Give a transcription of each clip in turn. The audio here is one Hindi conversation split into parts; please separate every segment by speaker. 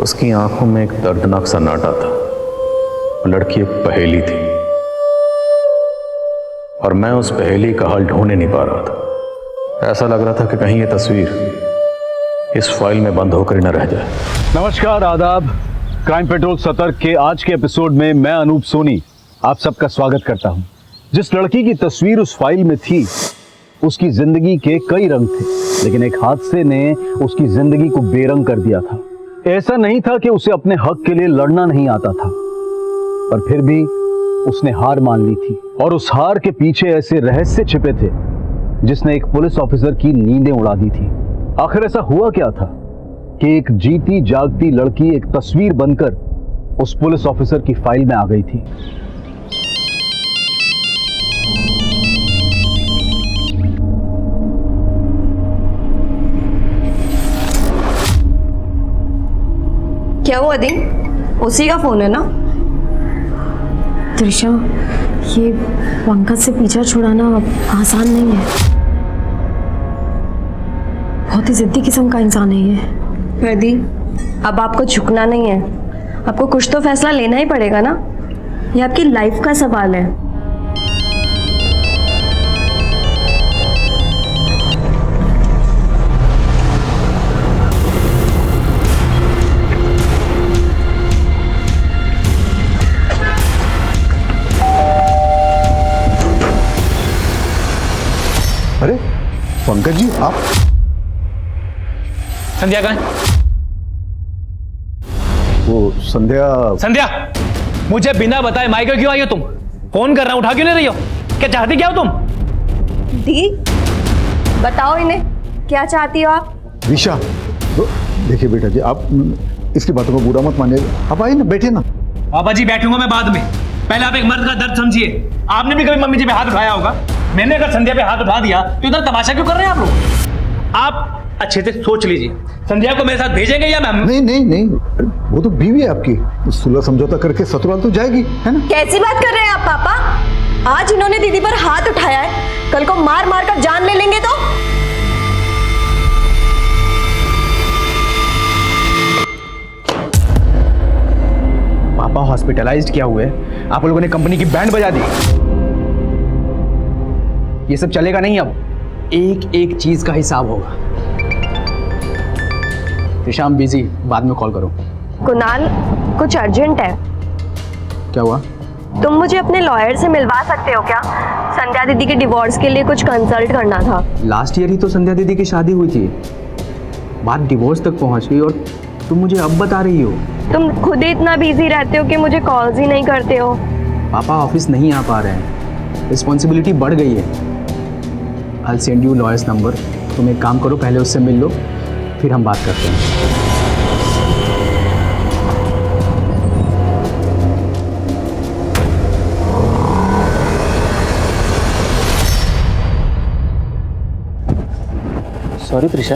Speaker 1: उसकी आंखों में एक दर्दनाक सन्नाटा था। वो लड़की एक पहेली थी और मैं उस पहेली का हल ढूंढ नहीं पा रहा था। ऐसा लग रहा था कि कहीं ये तस्वीर इस फाइल में बंद होकर ही न रह जाए।
Speaker 2: नमस्कार, आदाब। क्राइम पेट्रोल सतर्क के आज के एपिसोड में मैं अनूप सोनी आप सबका स्वागत करता हूं। जिस लड़की की तस्वीर उस फाइल में थी, उसकी जिंदगी के कई रंग थे, लेकिन एक हादसे ने उसकी जिंदगी को बेरंग कर दिया था। ऐसा नहीं था कि उसे अपने हक के लिए लड़ना नहीं आता था, पर फिर भी उसने हार मान ली थी। और उस हार के पीछे ऐसे रहस्य छिपे थे जिसने एक पुलिस ऑफिसर की नींदें उड़ा दी थी। आखिर ऐसा हुआ क्या था कि एक जीती जागती लड़की एक तस्वीर बनकर उस पुलिस ऑफिसर की फाइल में आ गई थी।
Speaker 3: क्या हुआ दी? उसी का फोन है ना?
Speaker 4: त्रिशा, ये पंकज से पीछा छुड़ाना आसान नहीं है। बहुत ही जिद्दी किस्म का इंसान है ये।
Speaker 3: प्रदी, अब आपको झुकना नहीं है। आपको कुछ तो फैसला लेना ही पड़ेगा ना। ये आपकी लाइफ का सवाल है।
Speaker 5: अरे पंकज जी, आप?
Speaker 6: संध्या कहाँ है?
Speaker 5: वो संध्या
Speaker 6: संध्या, मुझे बिना बताए माइक क्यों आई हो तुम? फोन कर रहा हूं, उठा क्यों नहीं रही हो? क्या चाहती क्या हो तुम?
Speaker 3: दी, बताओ इन्हें, क्या चाहती हो आप?
Speaker 5: दिशा, तो देखिए बेटा जी, आप इसकी बातों को बुरा मत मानिए। आप आइए ना, बैठिए ना।
Speaker 6: पापा जी, बैठूंगा मैं बाद में। पहले आप एक मर्द का दर्द समझिए। आपने भी कभी मम्मी जी पे हाथ उठाया होगा। मैंने अगर संध्या पे हाथ उठा दिया तो इतना तमाशा क्यों कर रहे हैं आप लोग? आप अच्छे से सोच लीजिए, संध्या को मेरे साथ भेजेंगे या मैम?
Speaker 5: नहीं नहीं नहीं, वो तो बीवी है आपकी। सुलह समझौता करके ससुराल तो जाएगी, है ना?
Speaker 3: कैसी बात कर रहे हैं आप पापा? आज इन्होंने दीदी पर हाथ उठाया है, कल को मार मार कर जान ले लेंगे तो?
Speaker 6: पापा हॉस्पिटलाइज्ड क्या हुए, आप लोगों ने कंपनी की बैंड बजा दी। ये सब चलेगा नहीं। अब एक एक चीज का हिसाब होगा। शाम बिजी, बाद में कॉल करो।
Speaker 3: कुणाल, कुछ अर्जेंट है।
Speaker 6: क्या हुआ?
Speaker 3: तुम मुझे अपने लॉयर से मिलवा सकते हो क्या? संध्या दीदी के डिवोर्स के लिए कुछ कंसल्ट करना था।
Speaker 6: लास्ट ईयर ही तो संध्या दीदी की शादी हुई थी, बात डिवोर्स तक पहुंच गई और तुम मुझे अब बता रही हो?
Speaker 3: तुम खुद ही इतना बिजी रहते हो कि मुझे कॉल्स ही नहीं करते हो।
Speaker 6: पापा ऑफिस नहीं आ पा रहे हैं, रिस्पॉन्सिबिलिटी बढ़ गई है। I'll send you lawyer's number। तुम एक काम करो, पहले उससे मिल लो, फिर हम बात करते हैं। सॉरी त्रिशा।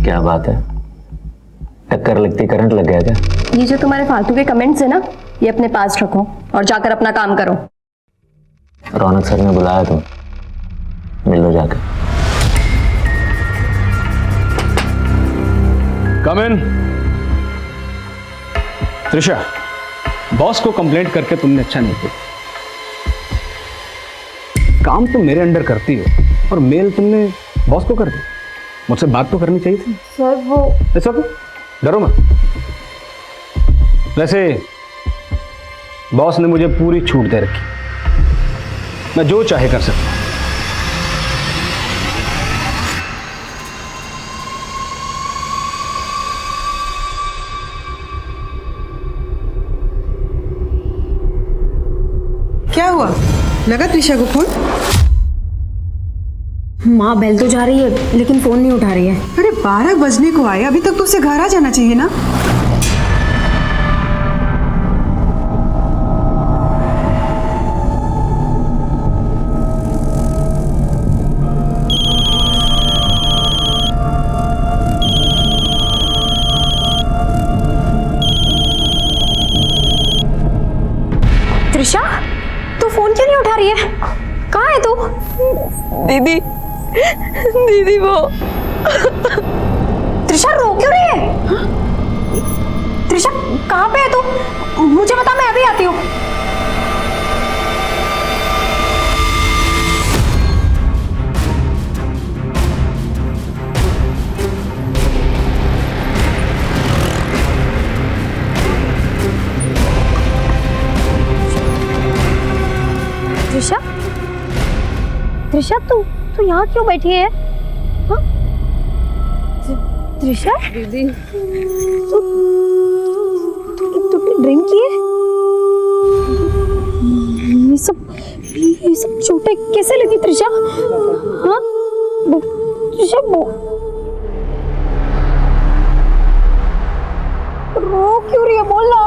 Speaker 7: क्या बात है, टक्कर लगती करंट लग गया क्या?
Speaker 3: ये जो तुम्हारे फालतू के कमेंट्स है ना, ये अपने पास रखो और जाकर अपना काम करो।
Speaker 7: रौनक सर ने बुलाया, तुम मिल लो जाकर।
Speaker 2: कम इन। त्रिशा, बॉस को कंप्लेंट करके तुमने अच्छा नहीं किया। काम तुम मेरे अंडर करती हो और मेल तुमने बॉस को कर दी। मुझसे बात तो करनी चाहिए थी।
Speaker 3: सर वो
Speaker 2: ऐसा तो डरो मत। वैसे बॉस ने मुझे पूरी छूट दे रखी, मैं जो चाहे कर सकता हूं।
Speaker 8: क्या हुआ? लगा त्रिशा को फोन?
Speaker 4: माँ बेल तो जा रही है लेकिन फोन नहीं उठा रही है।
Speaker 8: अरे 12 बजने को आए, अभी तक तो उसे घर आ जाना चाहिए ना।
Speaker 4: त्रिशा, तू फोन क्यों नहीं उठा रही है? कहाँ है तू?
Speaker 3: दीदी, दीदी वो।
Speaker 4: त्रिशा रो क्यों रही है? हाँ? त्रिशा कहाँ पे है तू? मुझे बता, मैं अभी आती हूँ। त्रिशा, त्रिशा तू यहाँ क्यों बैठी है? हाँ? त्रिशा दीदी, तूने ड्रिंक की है? ये सब चोटें कैसे लगी त्रिशा? हाँ त्रिशा रो क्यों रही है? बोलना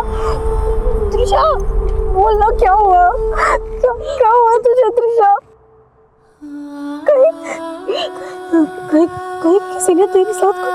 Speaker 4: त्रिशा, बोलना क्या हुआ? क्या हुआ तुझे त्रिशा? कहीं किसी ने तेरे साथ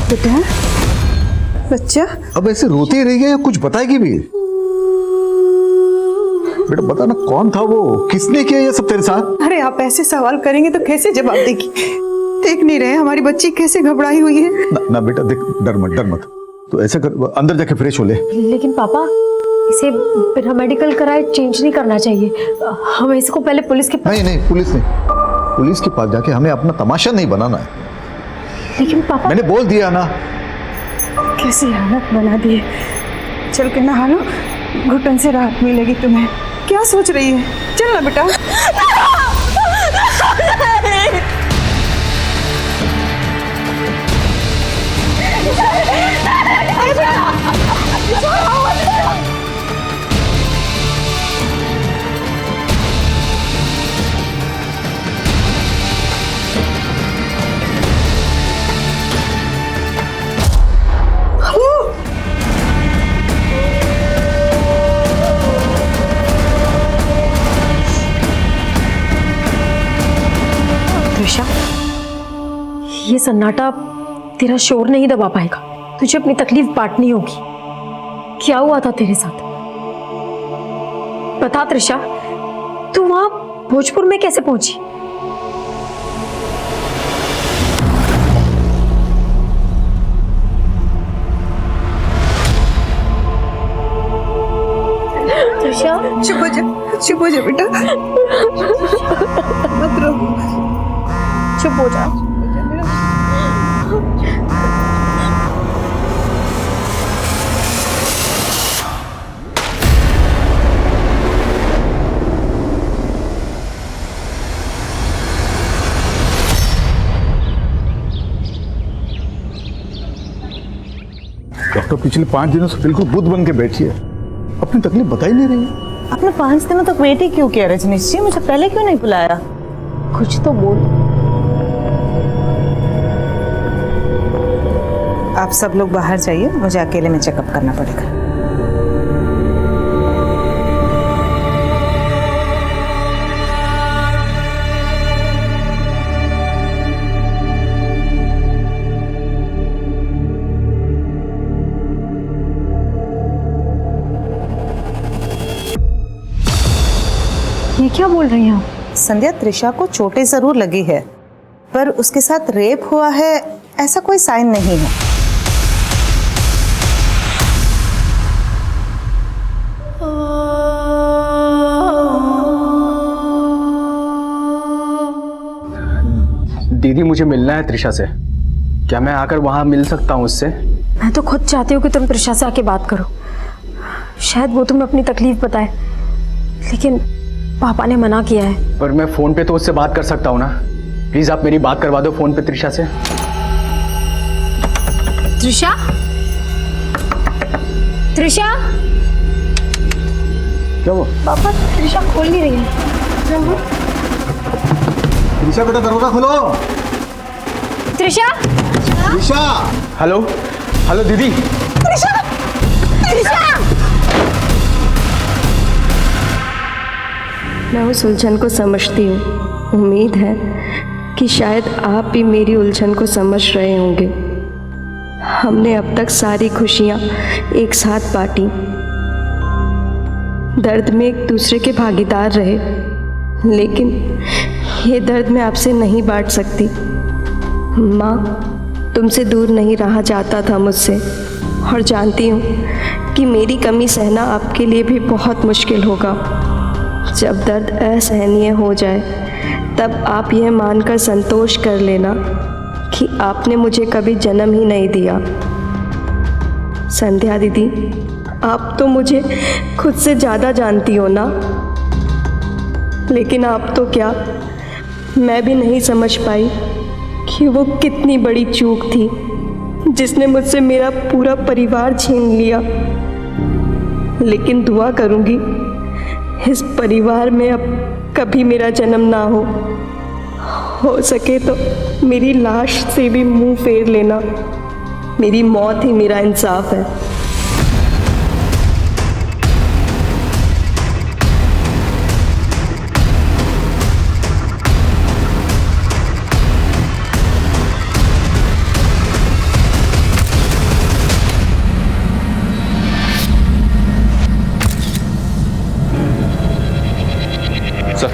Speaker 8: बेटा, बच्चा
Speaker 5: अब ऐसे रोती ही रही है या कुछ बताएगी भी? बेटा बता ना, कौन था वो? किसने किया ये सब तेरे साथ?
Speaker 8: अरे आप ऐसे सवाल करेंगे तो कैसे जवाब देगी? देख नहीं रहे हमारी बच्ची कैसे घबराई हुई है?
Speaker 5: ना बेटा देख, डर मत। तो ऐसा कर, अंदर जाके फ्रेश हो ले।
Speaker 4: लेकिन पापा, इसे बिना मेडिकल कराए चेंज नहीं करना चाहिए। हमें इसको पहले पुलिस के पास।
Speaker 5: नहीं, पुलिस के पास जाके हमें अपना तमाशा नहीं बनाना है।
Speaker 4: लेकिन पापा,
Speaker 5: मैंने बोल दिया ना।
Speaker 8: कैसी हालत बना दी है। चल के नहा लो, घुटन से राहत मिलेगी तुम्हें। क्या सोच रही है? चल ना बेटा।
Speaker 4: त्रिशा, ये सन्नाटा तेरा शोर नहीं दबा पाएगा। तुझे अपनी तकलीफ बांटनी होगी। क्या हुआ था तेरे साथ? बता त्रिशा, तू वहां भोजपुर में कैसे पहुंची? त्रिशा
Speaker 8: चुप हो जा बेटा, मत रो।
Speaker 4: चुप हो जा।
Speaker 5: डॉक्टर पिछले 5 दिनों से बिल्कुल बुद्ध बन के बैठी है, अपनी तकलीफ बता ही नहीं रही है।
Speaker 9: आपने 5 दिनों तक वेट ही क्यों किया रजनीश जी? मुझे पहले क्यों नहीं बुलाया?
Speaker 4: कुछ तो बोल।
Speaker 9: आप सब लोग बाहर जाइए, मुझे अकेले में चेकअप करना पड़ेगा।
Speaker 4: ये क्या बोल रही हैं आप?
Speaker 9: संध्या, त्रिशा को चोटें जरूर लगी है, पर उसके साथ रेप हुआ है ऐसा कोई साइन नहीं है।
Speaker 6: दीदी, मुझे मिलना है त्रिशा से। क्या मैं आकर वहां मिल सकता हूँ उससे?
Speaker 4: मैं तो खुद चाहती हूँ कि तुम त्रिशा से आके बात करो। शायद वो तुम्हें अपनी तकलीफ बताए, लेकिन पापा ने मना किया है।
Speaker 6: पर मैं फोन पे तो उससे बात कर सकता हूँ ना। प्लीज आप मेरी बात करवा दो फोन पे त्रिशा से।
Speaker 4: त्रिशा, त्रिशा,
Speaker 5: क्या हुआ?
Speaker 4: पापा त्रिशा खोल नहीं रही है।
Speaker 5: त्रिशा बेटा दरवाजा खोलो।
Speaker 4: त्रिशा
Speaker 5: त्रिशा।
Speaker 6: हेलो हेलो दीदी।
Speaker 4: त्रिशा त्रिशा
Speaker 3: मैं उस उलझन को समझती हूँ। उम्मीद है कि शायद आप भी मेरी उलझन को समझ रहे होंगे। हमने अब तक सारी खुशियाँ एक साथ बांटी, दर्द में एक दूसरे के भागीदार रहे, लेकिन ये दर्द मैं आपसे नहीं बांट सकती। माँ, तुमसे दूर नहीं रहा जाता था मुझसे, और जानती हूँ कि मेरी कमी सहना आपके लिए भी बहुत मुश्किल होगा। जब दर्द असहनीय हो जाए तब आप यह मानकर संतोष कर लेना कि आपने मुझे कभी जन्म ही नहीं दिया। संध्या दीदी, आप तो मुझे खुद से ज़्यादा जानती हो ना, लेकिन आप तो क्या, मैं भी नहीं समझ पाई कि वो कितनी बड़ी चूक थी जिसने मुझसे मेरा पूरा परिवार छीन लिया। लेकिन दुआ करूँगी इस परिवार में अब कभी मेरा जन्म ना हो सके तो मेरी लाश से भी मुंह फेर लेना। मेरी मौत ही मेरा इंसाफ है।
Speaker 10: सर,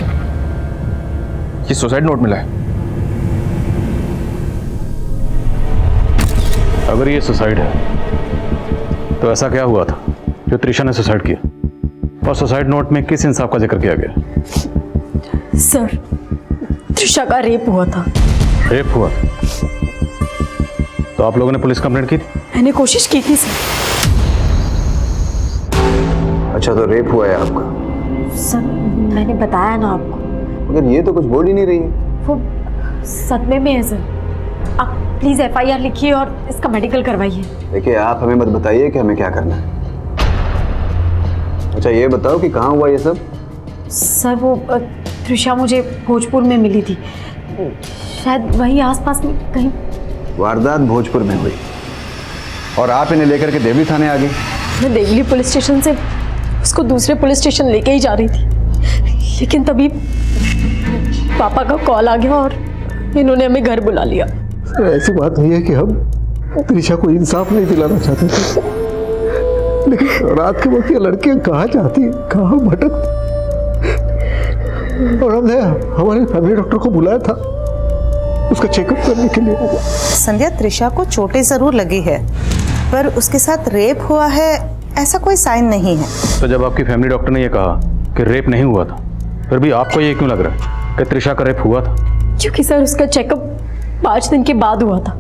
Speaker 10: ये सुसाइड नोट मिला है।
Speaker 1: अगर ये सुसाइड है तो ऐसा क्या हुआ था जो त्रिशा ने सुसाइड किया, और सुसाइड नोट में किस इंसाफ का जिक्र किया गया?
Speaker 4: सर, त्रिशा का रेप हुआ था।
Speaker 1: रेप हुआ? तो आप लोगों ने पुलिस कंप्लेंट की थी?
Speaker 4: मैंने कोशिश की थी सर।
Speaker 5: अच्छा, तो रेप हुआ है आपका?
Speaker 4: सर, मैंने बताया ना आपको।
Speaker 5: मगर ये तो कुछ बोल ही नहीं रही है।
Speaker 4: वो सदमे में है सर। आप प्लीज FIR लिखिए और इसका मेडिकल करवाइए।
Speaker 5: देखिए, आप हमें मत बताइए कि हमें क्या करना है। अच्छा, ये बताओ कि कहाँ हुआ ये सब?
Speaker 4: सर, वो त्रिशा मुझे भोजपुर में मिली थी, शायद वहीं आसपास में कहीं।
Speaker 5: वारदात भोजपुर में हुई और आप इन्हें लेकर के देवली थाने आ गई?
Speaker 4: मैं देवली पुलिस स्टेशन से उसको दूसरे पुलिस स्टेशन लेके ही जा रही थी, लेकिन तभी पापा का कॉल आ गया और इन्होंने हमें घर बुला लिया।
Speaker 5: ऐसी बात नहीं है कि हम त्रिशा को इंसाफ नहीं दिलाना चाहते थे, लेकिन रात के वक्त ये लड़कियां कहाँ जाती, कहाँ भटकती, और हमने हमारे फैमिली डॉक्टर को बुलाया था उसका चेकअप करने के लिए।
Speaker 9: संध्या, त्रिशा को चोटें जरूर लगी है, पर उसके साथ रेप हुआ है ऐसा कोई साइन नहीं है।
Speaker 1: तो जब आपकी फैमिली डॉक्टर ने यह कहा कि रेप नहीं हुआ था, फिर भी आपको ये क्यों लग रहा है कि त्रिशा का रेप हुआ था?
Speaker 4: क्योंकि सर, उसका चेकअप 5 दिन के बाद हुआ था,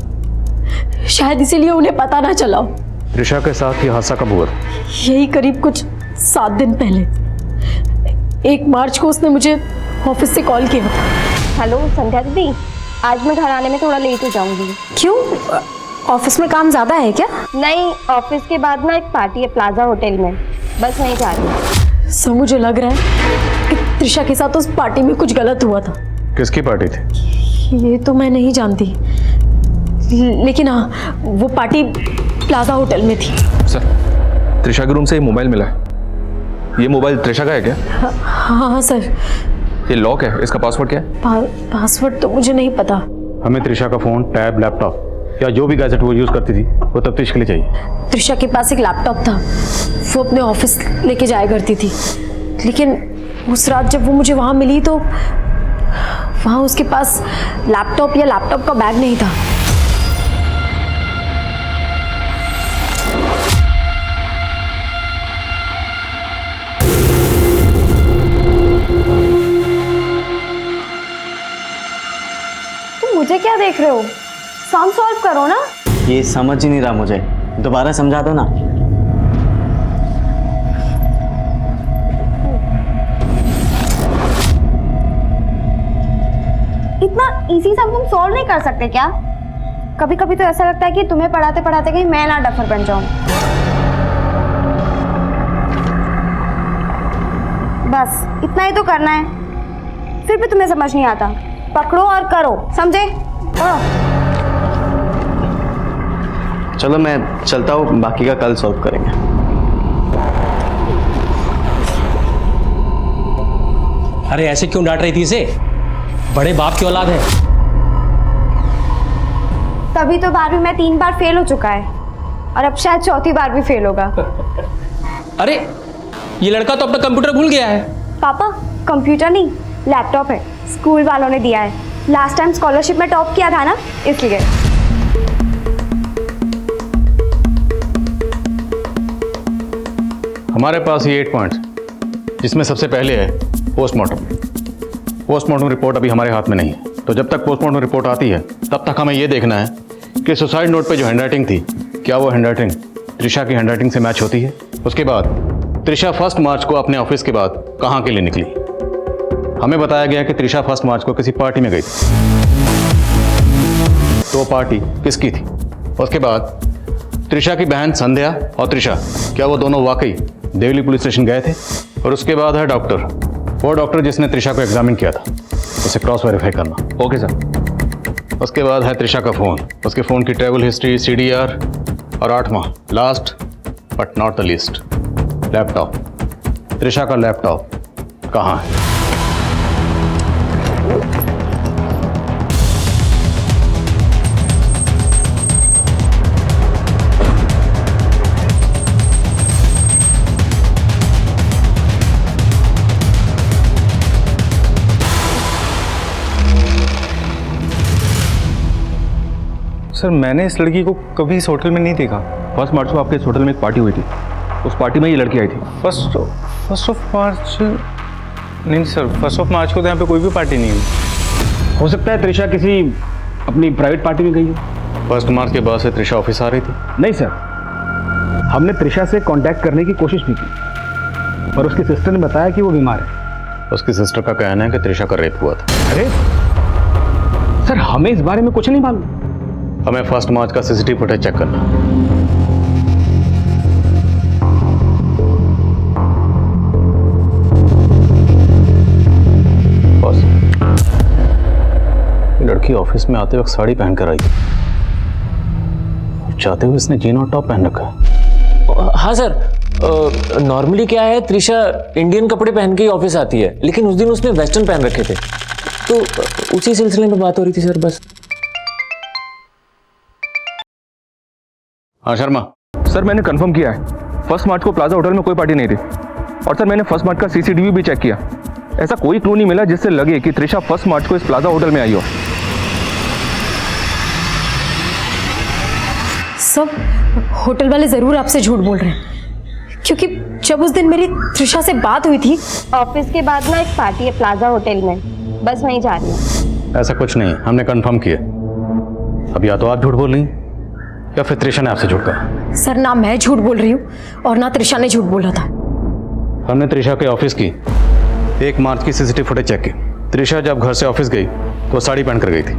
Speaker 4: शायद इसीलिए उन्हें पता ना चला हो।
Speaker 1: त्रिशा के साथ ये हादसा कब हुआ था?
Speaker 4: यही करीब कुछ 7 दिन पहले। 1 मार्च को उसने मुझे ऑफिस से कॉल किया था।
Speaker 3: हेलो संध्या दीदी, आज मैं घर आने में थोड़ा लेट हो जाऊंगी।
Speaker 4: क्यों, ऑफिस में काम ज्यादा है क्या?
Speaker 3: नहीं, ऑफिस के बाद ना एक पार्टी है प्लाजा होटल में, बस नहीं जा रही।
Speaker 4: सर, मुझे लग रहा है कि त्रिशा के साथ उस पार्टी में कुछ गलत हुआ था।
Speaker 1: किसकी पार्टी थी?
Speaker 4: ये तो मैं नहीं जानती, लेकिन हाँ, वो पार्टी प्लाजा होटल में थी।
Speaker 10: सर, त्रिशा के रूम से ये मोबाइल मिला है। ये मोबाइल त्रिशा का है क्या?
Speaker 4: हाँ सर।
Speaker 10: ये लॉक है, इसका पासवर्ड क्या है?
Speaker 4: पासवर्ड तो मुझे नहीं पता।
Speaker 1: हमें त्रिशा का फोन, टैब, लैपटॉप या जो भी गैजेट वो यूज करती थी वो तफ्तीश के लिए चाहिए।
Speaker 4: त्रिशा के पास एक लैपटॉप था, वो अपने ऑफिस लेके जाया करती थी, लेकिन उस रात जब वो मुझे वहाँ मिली तो वहाँ उसके पास लैपटॉप या लैपटॉप का बैग नहीं था।
Speaker 3: तुम मुझे क्या देख रहे हो? सम सॉल्व करो ना।
Speaker 7: ये समझ ही नहीं रहा मुझे, दोबारा समझा दो ना।
Speaker 3: इतना इजी सम तुम सॉल्व नहीं कर सकते क्या? कभी कभी तो ऐसा लगता है कि तुम्हें पढ़ाते पढ़ाते कहीं मैं ना डफर बन जाऊं।
Speaker 11: बस इतना ही तो करना है, फिर भी तुम्हें समझ नहीं आता। पकड़ो और करो, समझे?
Speaker 7: चलो मैं चलता हूँ, बाकी का कल सॉल्व करेंगे।
Speaker 6: अरे ऐसे क्यों डांट रही थी इसे? बड़े बाप की औलाद है।
Speaker 11: तभी तो 12वीं में 3 बार फेल हो चुका है और अब शायद 4थी बार भी फेल होगा।
Speaker 6: अरे ये लड़का तो अपना कंप्यूटर भूल गया है।
Speaker 11: पापा कंप्यूटर नहीं, लैपटॉप है, स्कूल वालों ने दिया है। लास्ट टाइम स्कॉलरशिप में टॉप किया था ना, इसलिए।
Speaker 1: हमारे पास ये 8 पॉइंट्स, जिसमें सबसे पहले है पोस्टमार्टम। पोस्टमार्टम रिपोर्ट अभी हमारे हाथ में नहीं है, तो जब तक पोस्टमार्टम रिपोर्ट आती है तब तक हमें ये देखना है कि सुसाइड नोट पे जो हैंडराइटिंग थी, क्या वो हैंडराइटिंग त्रिशा की हैंडराइटिंग से मैच होती है। उसके बाद त्रिशा 1 मार्च को अपने ऑफिस के बाद कहाँ के लिए निकली। हमें बताया गया कि त्रिशा 1 मार्च को किसी पार्टी में गई थी। तो पार्टी किसकी थी? उसके बाद त्रिशा की बहन संध्या और त्रिशा, क्या वो दोनों वाकई देवली पुलिस स्टेशन गए थे? और उसके बाद है डॉक्टर, वो डॉक्टर जिसने त्रिशा को एग्जामिन किया था, उसे क्रॉस वेरीफाई करना।
Speaker 10: Okay sir.
Speaker 1: उसके बाद है त्रिशा का फ़ोन, उसके फ़ोन की ट्रैवल हिस्ट्री, CDR, और 8वां last but not the least, laptop. Trisha का लैपटॉप कहाँ है?
Speaker 10: सर मैंने इस लड़की को कभी इस होटल में नहीं देखा। 1 मार्च को आपके इस होटल में एक पार्टी हुई थी, उस पार्टी में ये लड़की आई थी। फर्स्ट ऑफ मार्च नहीं सर, 1 ऑफ मार्च को तो यहाँ पे कोई भी पार्टी नहीं हुई।
Speaker 2: हो सकता है त्रिशा किसी अपनी प्राइवेट पार्टी में गई हो।
Speaker 1: 1 मार्च के बाद से त्रिशा ऑफिस आ रही थी?
Speaker 2: नहीं सर, हमने त्रिशा से कांटेक्ट करने की कोशिश भी की, पर उसकी सिस्टर ने बताया कि वो बीमार है।
Speaker 1: उसकी सिस्टर का कहना है कि त्रिशा का रेप हुआ था।
Speaker 2: अरे सर, हमें इस बारे में कुछ नहीं मालूम।
Speaker 1: हमें 1 मार्च का CCTV फुटेज चेक करना। बॉस, ये लड़की ऑफिस में आते वक्त साड़ी पहनकर आई थी, चाहते हुए इसने जीन और टॉप पहन रखा है।
Speaker 7: हाँ सर, नॉर्मली क्या है, त्रिशा इंडियन कपड़े पहन के ही ऑफिस आती है, लेकिन उस दिन उसने वेस्टर्न पहन रखे थे, तो उसी सिलसिले में बात हो रही थी सर, बस।
Speaker 1: हाँ शर्मा।
Speaker 10: सर मैंने कंफर्म किया है, 1 मार्च को प्लाजा होटल में कोई पार्टी नहीं थी। और सर मैंने 1 मार्च का CCTV भी चेक किया, ऐसा कोई क्लू नहीं मिला जिससे लगे कि त्रिशा 1 मार्च को इस प्लाजा होटल में आई हो।
Speaker 4: सब होटल वाले जरूर आपसे झूठ बोल रहे हैं, क्योंकि जब उस दिन मेरी त्रिशा से बात हुई थी।
Speaker 11: ऑफिस के बाद ना एक पार्टी है प्लाजा होटल में, बस वहीं जा रही हूँ।
Speaker 1: ऐसा कुछ नहीं, हमने कंफर्म किया। अब या तो आप झूठ बोल रही या फिर त्रिशा ने आपसे झूठ कहा।
Speaker 4: सर, ना मैं झूठ बोल रही हूँ और ना त्रिशा ने झूठ बोला था।
Speaker 1: हमने त्रिशा के ऑफिस की 1 मार्च की CCTV फुटेज चेक की। त्रिशा जब घर से ऑफिस गई तो साड़ी पहनकर गई थी,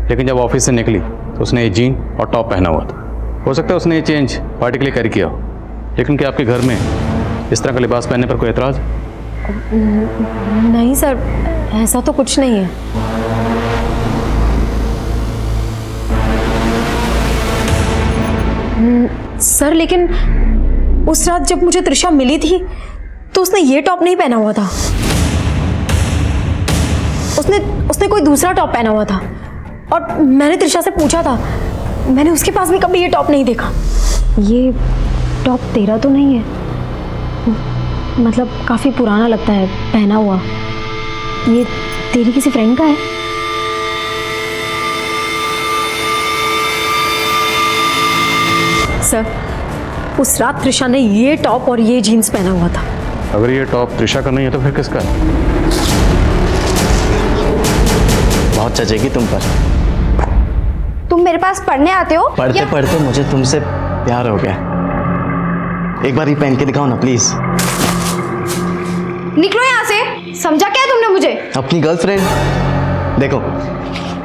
Speaker 1: लेकिन जब ऑफिस से निकली तो उसने ये जीन और टॉप पहना हुआ था। हो सकता है उसने ये चेंज पार्टी के लिए कैरी किया हो, लेकिन क्या आपके घर में इस तरह का लिबास पहनने पर कोई एतराज?
Speaker 4: नहीं सर, ऐसा तो कुछ नहीं है। सर, लेकिन उस रात जब मुझे त्रिशा मिली थी तो उसने ये टॉप नहीं पहना हुआ था, उसने कोई दूसरा टॉप पहना हुआ था। और मैंने त्रिशा से पूछा था, मैंने उसके पास भी कभी ये टॉप नहीं देखा। ये टॉप तेरा तो नहीं है? मतलब काफ़ी पुराना लगता है पहना हुआ। ये तेरी किसी फ्रेंड का है? सर, उस रात त्रिशा ने ये टॉप और ये जीन्स पहना हुआ था।
Speaker 1: अगर ये टॉप त्रिशा का नहीं है तो फिर किसका है?
Speaker 7: बहुत चचेगी तुम पर।
Speaker 11: तुम मेरे पास पढ़ने आते हो?
Speaker 7: पढ़ते पढ़ते मुझे तुमसे प्यार हो गया। एक बार ही पहन के दिखाओ ना प्लीज।
Speaker 11: निकलो यहाँ से, समझा क्या तुमने मुझे?
Speaker 7: अपनी गर्लफ्रेंड। देखो,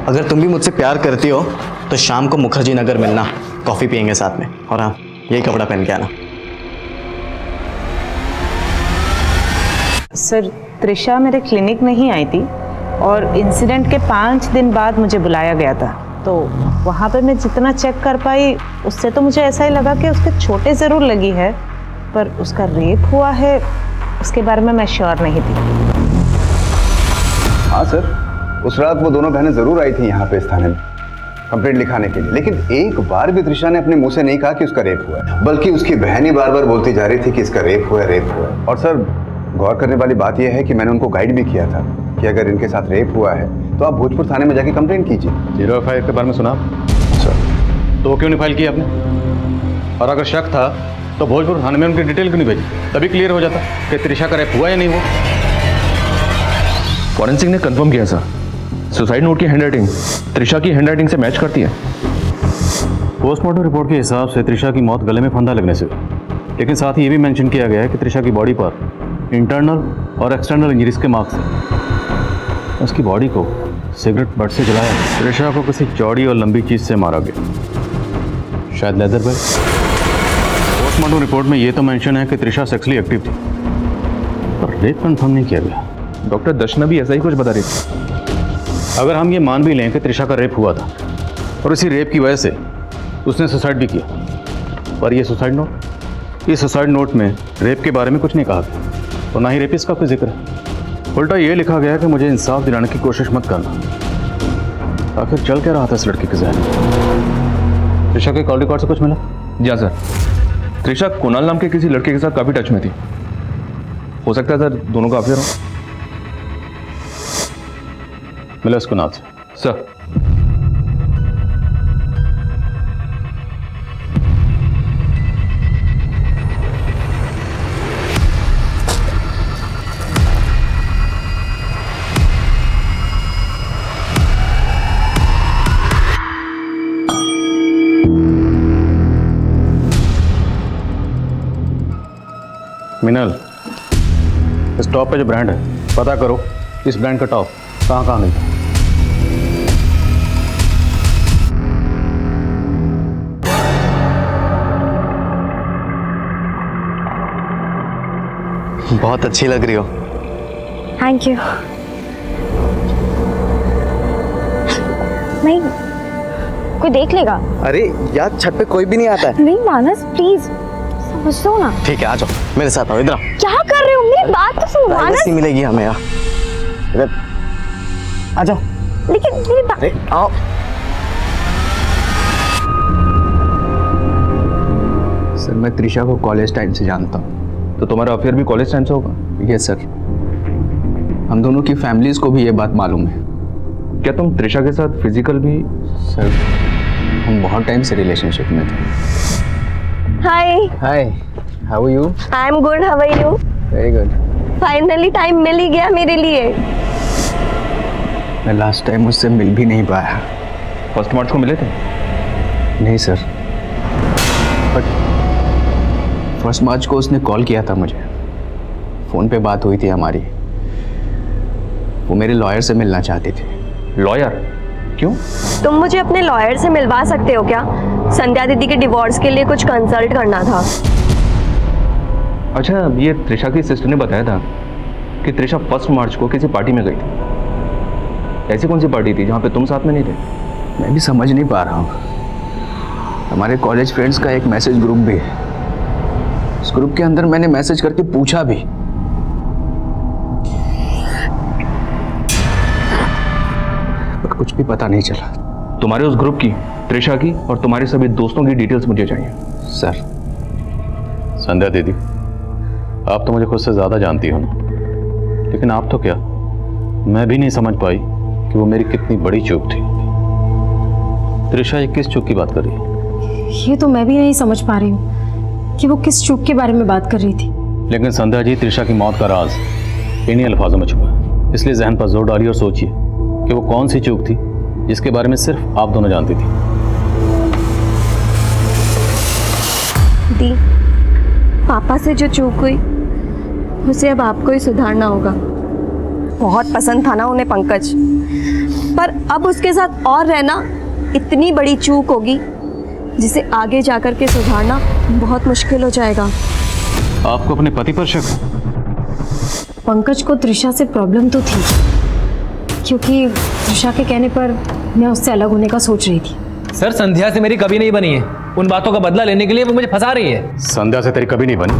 Speaker 7: अगर तुम भी मुझसे प्यार करती हो तो शाम को मुखर्जी नगर मिलना, कॉफी पियेंगे साथ में। और हाँ, यही कपड़ा पहन के आना।
Speaker 9: सर, त्रिशा मेरे क्लिनिक में ही आई थी और इंसिडेंट के 5 दिन बाद मुझे बुलाया गया था। तो वहाँ पे मैं जितना चेक कर पाई उससे तो मुझे ऐसा ही लगा कि उसके चोटें ज़रूर लगी है, पर उसका रेप हुआ है उसके बारे में मैं श्योर नहीं थी।
Speaker 12: हाँ सर, उस रात वो दोनों बहनें ज़रूर आई थी यहाँ पे इस थाने में कंप्लेंट लिखाने के लिए, लेकिन एक बार भी त्रिशा ने अपने मुंह से नहीं कहा कि उसका रेप हुआ है, बल्कि उसकी बहन ही बार बार बोलती जा रही थी कि इसका रेप हुआ है, रेप हुआ है। और सर, गौर करने वाली बात यह है कि मैंने उनको गाइड भी किया था कि अगर इनके साथ रेप हुआ है तो आप भोजपुर थाने में जाके कंप्लेंट कीजिए।
Speaker 1: 0F5 के बारे में सुना सर, तो वो क्यों नहीं फाइल किया आपने? और अगर शक था तो भोजपुर थाने में उनकी डिटेल क्यों नहीं भेजी? तभी क्लियर हो जाता कि त्रिशा का रेप हुआ या नहीं हुआ।
Speaker 10: फॉरेंसिक ने कंफर्म किया सर, सुसाइड नोट की हैंडराइटिंग त्रिशा की हैंडराइटिंग से मैच करती है।
Speaker 1: पोस्टमार्टम रिपोर्ट के हिसाब से त्रिशा की मौत गले में फंदा लगने से, लेकिन साथ ही ये भी मेंशन किया गया है कि त्रिशा की बॉडी पर इंटरनल और एक्सटर्नल इंजरीज के मार्क्स हैं। उसकी बॉडी को सिगरेट बट से जलाया। त्रिशा को किसी चौड़ी और लंबी चीज़ से मारा गया, शायद लेदर बैग। पोस्टमार्टम रिपोर्ट में ये तो मेंशन है कि त्रिशा सेक्सुअली एक्टिव थी, पर रेप कंफर्म नहीं किया गया।
Speaker 10: डॉक्टर दर्शना भी ऐसा ही कुछ बता रही थी।
Speaker 1: अगर हम ये मान भी लें कि त्रिशा का रेप हुआ था और इसी रेप की वजह से उसने सुसाइड भी किया, पर ये सुसाइड नोट में रेप के बारे में कुछ नहीं कहा गया और ना ही रेपिस्ट का कोई जिक्र है। उल्टा ये लिखा गया कि मुझे इंसाफ दिलाने की कोशिश मत करना। आखिर चल क्या रहा था इस लड़की के ज़हन में? त्रिशा के कॉल रिकॉर्ड से कुछ मिला?
Speaker 10: जी हाँ सर, त्रिशा कुणाल नाम के किसी लड़के के साथ काफ़ी टच में थी। हो सकता है सर दोनों का अफेयर हो।
Speaker 1: मिला उसको नाम से
Speaker 10: सर।
Speaker 1: मिनल, इस टॉप पे जो ब्रांड है पता करो इस ब्रांड का टॉप कहाँ मिलता है।
Speaker 13: बहुत अच्छी लग रही हो।
Speaker 11: Thank you. नहीं, कोई देख लेगा।
Speaker 13: अरे यार, छत पे कोई भी नहीं आता है।
Speaker 11: नहीं मानस, प्लीज समझो ना।
Speaker 13: ठीक है, आ जाओ मेरे साथ, आओ इधर।
Speaker 11: क्या कर रहे हो? मेरी बात तो सुनो मानस।
Speaker 13: प्राइवेसी मिलेगी हमें यार, इधर आ जाओ।
Speaker 11: लेकिन मेरी बात।
Speaker 13: आओ।
Speaker 12: सर, मैं त्रिशा को कॉलेज टाइम से जानता हूँ।
Speaker 10: तो तुम्हारा अफेयर भी कॉलेज टाइम से होगा?
Speaker 12: यस सर, हम दोनों की फैमिलीज को भी ये बात मालूम है।
Speaker 10: क्या तुम त्रिशा के साथ फिजिकल भी?
Speaker 12: सर, हम बहुत टाइम से रिलेशनशिप में थे।
Speaker 11: Hi
Speaker 12: hi, how are you?
Speaker 11: I am good, how are you?
Speaker 12: Very good.
Speaker 11: Finally time मिल ही गया मेरे लिए।
Speaker 12: मैं लास्ट टाइम उससे मिल भी नहीं पाया।
Speaker 10: फर्स्ट मार्च को मिले थे?
Speaker 12: नहीं सर, बट फर्स्ट मार्च को उसने कॉल किया था मुझे, फ़ोन पे बात हुई थी हमारी। वो मेरे लॉयर से मिलना चाहती थी।
Speaker 10: लॉयर? क्यों?
Speaker 3: तुम मुझे अपने लॉयर से मिलवा सकते हो क्या? संध्या दीदी के डिवोर्स के लिए कुछ कंसल्ट करना था।
Speaker 10: अच्छा, ये त्रिशा की सिस्टर ने बताया था कि त्रिशा 1 मार्च को किसी पार्टी में गई थी। ऐसी कौन सी पार्टी थी जहाँ पे तुम साथ में नहीं थे?
Speaker 12: मैं भी समझ नहीं पा रहा हूँ। हमारे कॉलेज फ्रेंड्स का एक मैसेज ग्रुप भी है, उस ग्रुप के अंदर मैंने मैसेज करके पूछा भी, पर कुछ भी पता नहीं चला।
Speaker 10: तुम्हारे उस ग्रुप की, त्रिशा की और तुम्हारे सभी दोस्तों की डिटेल्स मुझे चाहिए।
Speaker 12: सर।
Speaker 1: संध्या दीदी, आप तो मुझे खुद से ज़्यादा जानती हो ना, लेकिन आप तो क्या, मैं भी नहीं समझ पाई कि वो मेरी कितनी बड़ी चूक थी। त्रिशा ये किस चूक की बात कर रही है?
Speaker 4: ये तो मैं भी नहीं समझ पा रही हूँ कि वो किस चूक के बारे में बात कर रही थी।
Speaker 1: लेकिन संध्या जी, त्रिशा की मौत का राज इन्हीं अल्फाजों में छुपा है, इसलिए जहन पर जोर डालिए और सोचिए कि वो कौन सी चूक थी जिसके बारे में सिर्फ आप दोनों जानती थी।
Speaker 3: दी, पापा से जो चूक हुई उसे अब आपको ही सुधारना होगा। बहुत पसंद था ना उन्हें पंकज, पर अब उसके साथ और रहना इतनी बड़ी चूक होगी जिसे आगे जाकर के सुधारना बहुत मुश्किल हो जाएगा।
Speaker 1: आपको अपने पति पर शक है?
Speaker 4: पंकज को त्रिशा से प्रॉब्लम तो थी, क्योंकि त्रिशा के कहने पर मैं उससे अलग होने का सोच रही थी।
Speaker 6: सर संध्या से मेरी कभी नहीं बनी है, उन बातों का बदला लेने के लिए वो मुझे फंसा रही है।
Speaker 1: संध्या से तेरी कभी नहीं बनी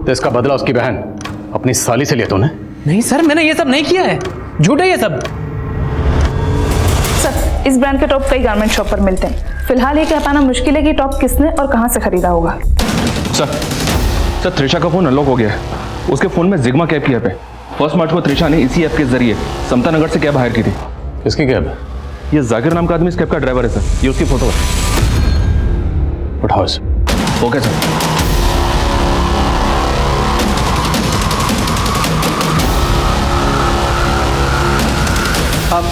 Speaker 1: तो इसका बदला उसकी बहन अपनी साली से लिया तूने?
Speaker 6: नहीं सर, मैंने ये सब नहीं किया है, झूठ है ये सब।
Speaker 8: सर इस ब्रांड के टॉप कई गारमेंट शॉप पर मिलते हैं। फिलहाल ये कह पाना मुश्किल है कि टॉप किसने और कहाँ से खरीदा होगा।
Speaker 10: सर त्रिशा का फोन अनलॉक हो गया है। उसके फोन में जिग्मा कैब की ऐप है। 1 मार्च को त्रिशा ने इसी ऐप के जरिए समता नगर से कैब हायर की थी।
Speaker 1: किसकी कैब?
Speaker 10: ये जाकिर नाम का आदमी इस कैब का ड्राइवर है सर। ये उसकी फोटो है।
Speaker 1: उठाओ इसे।
Speaker 10: Okay sir.
Speaker 14: अब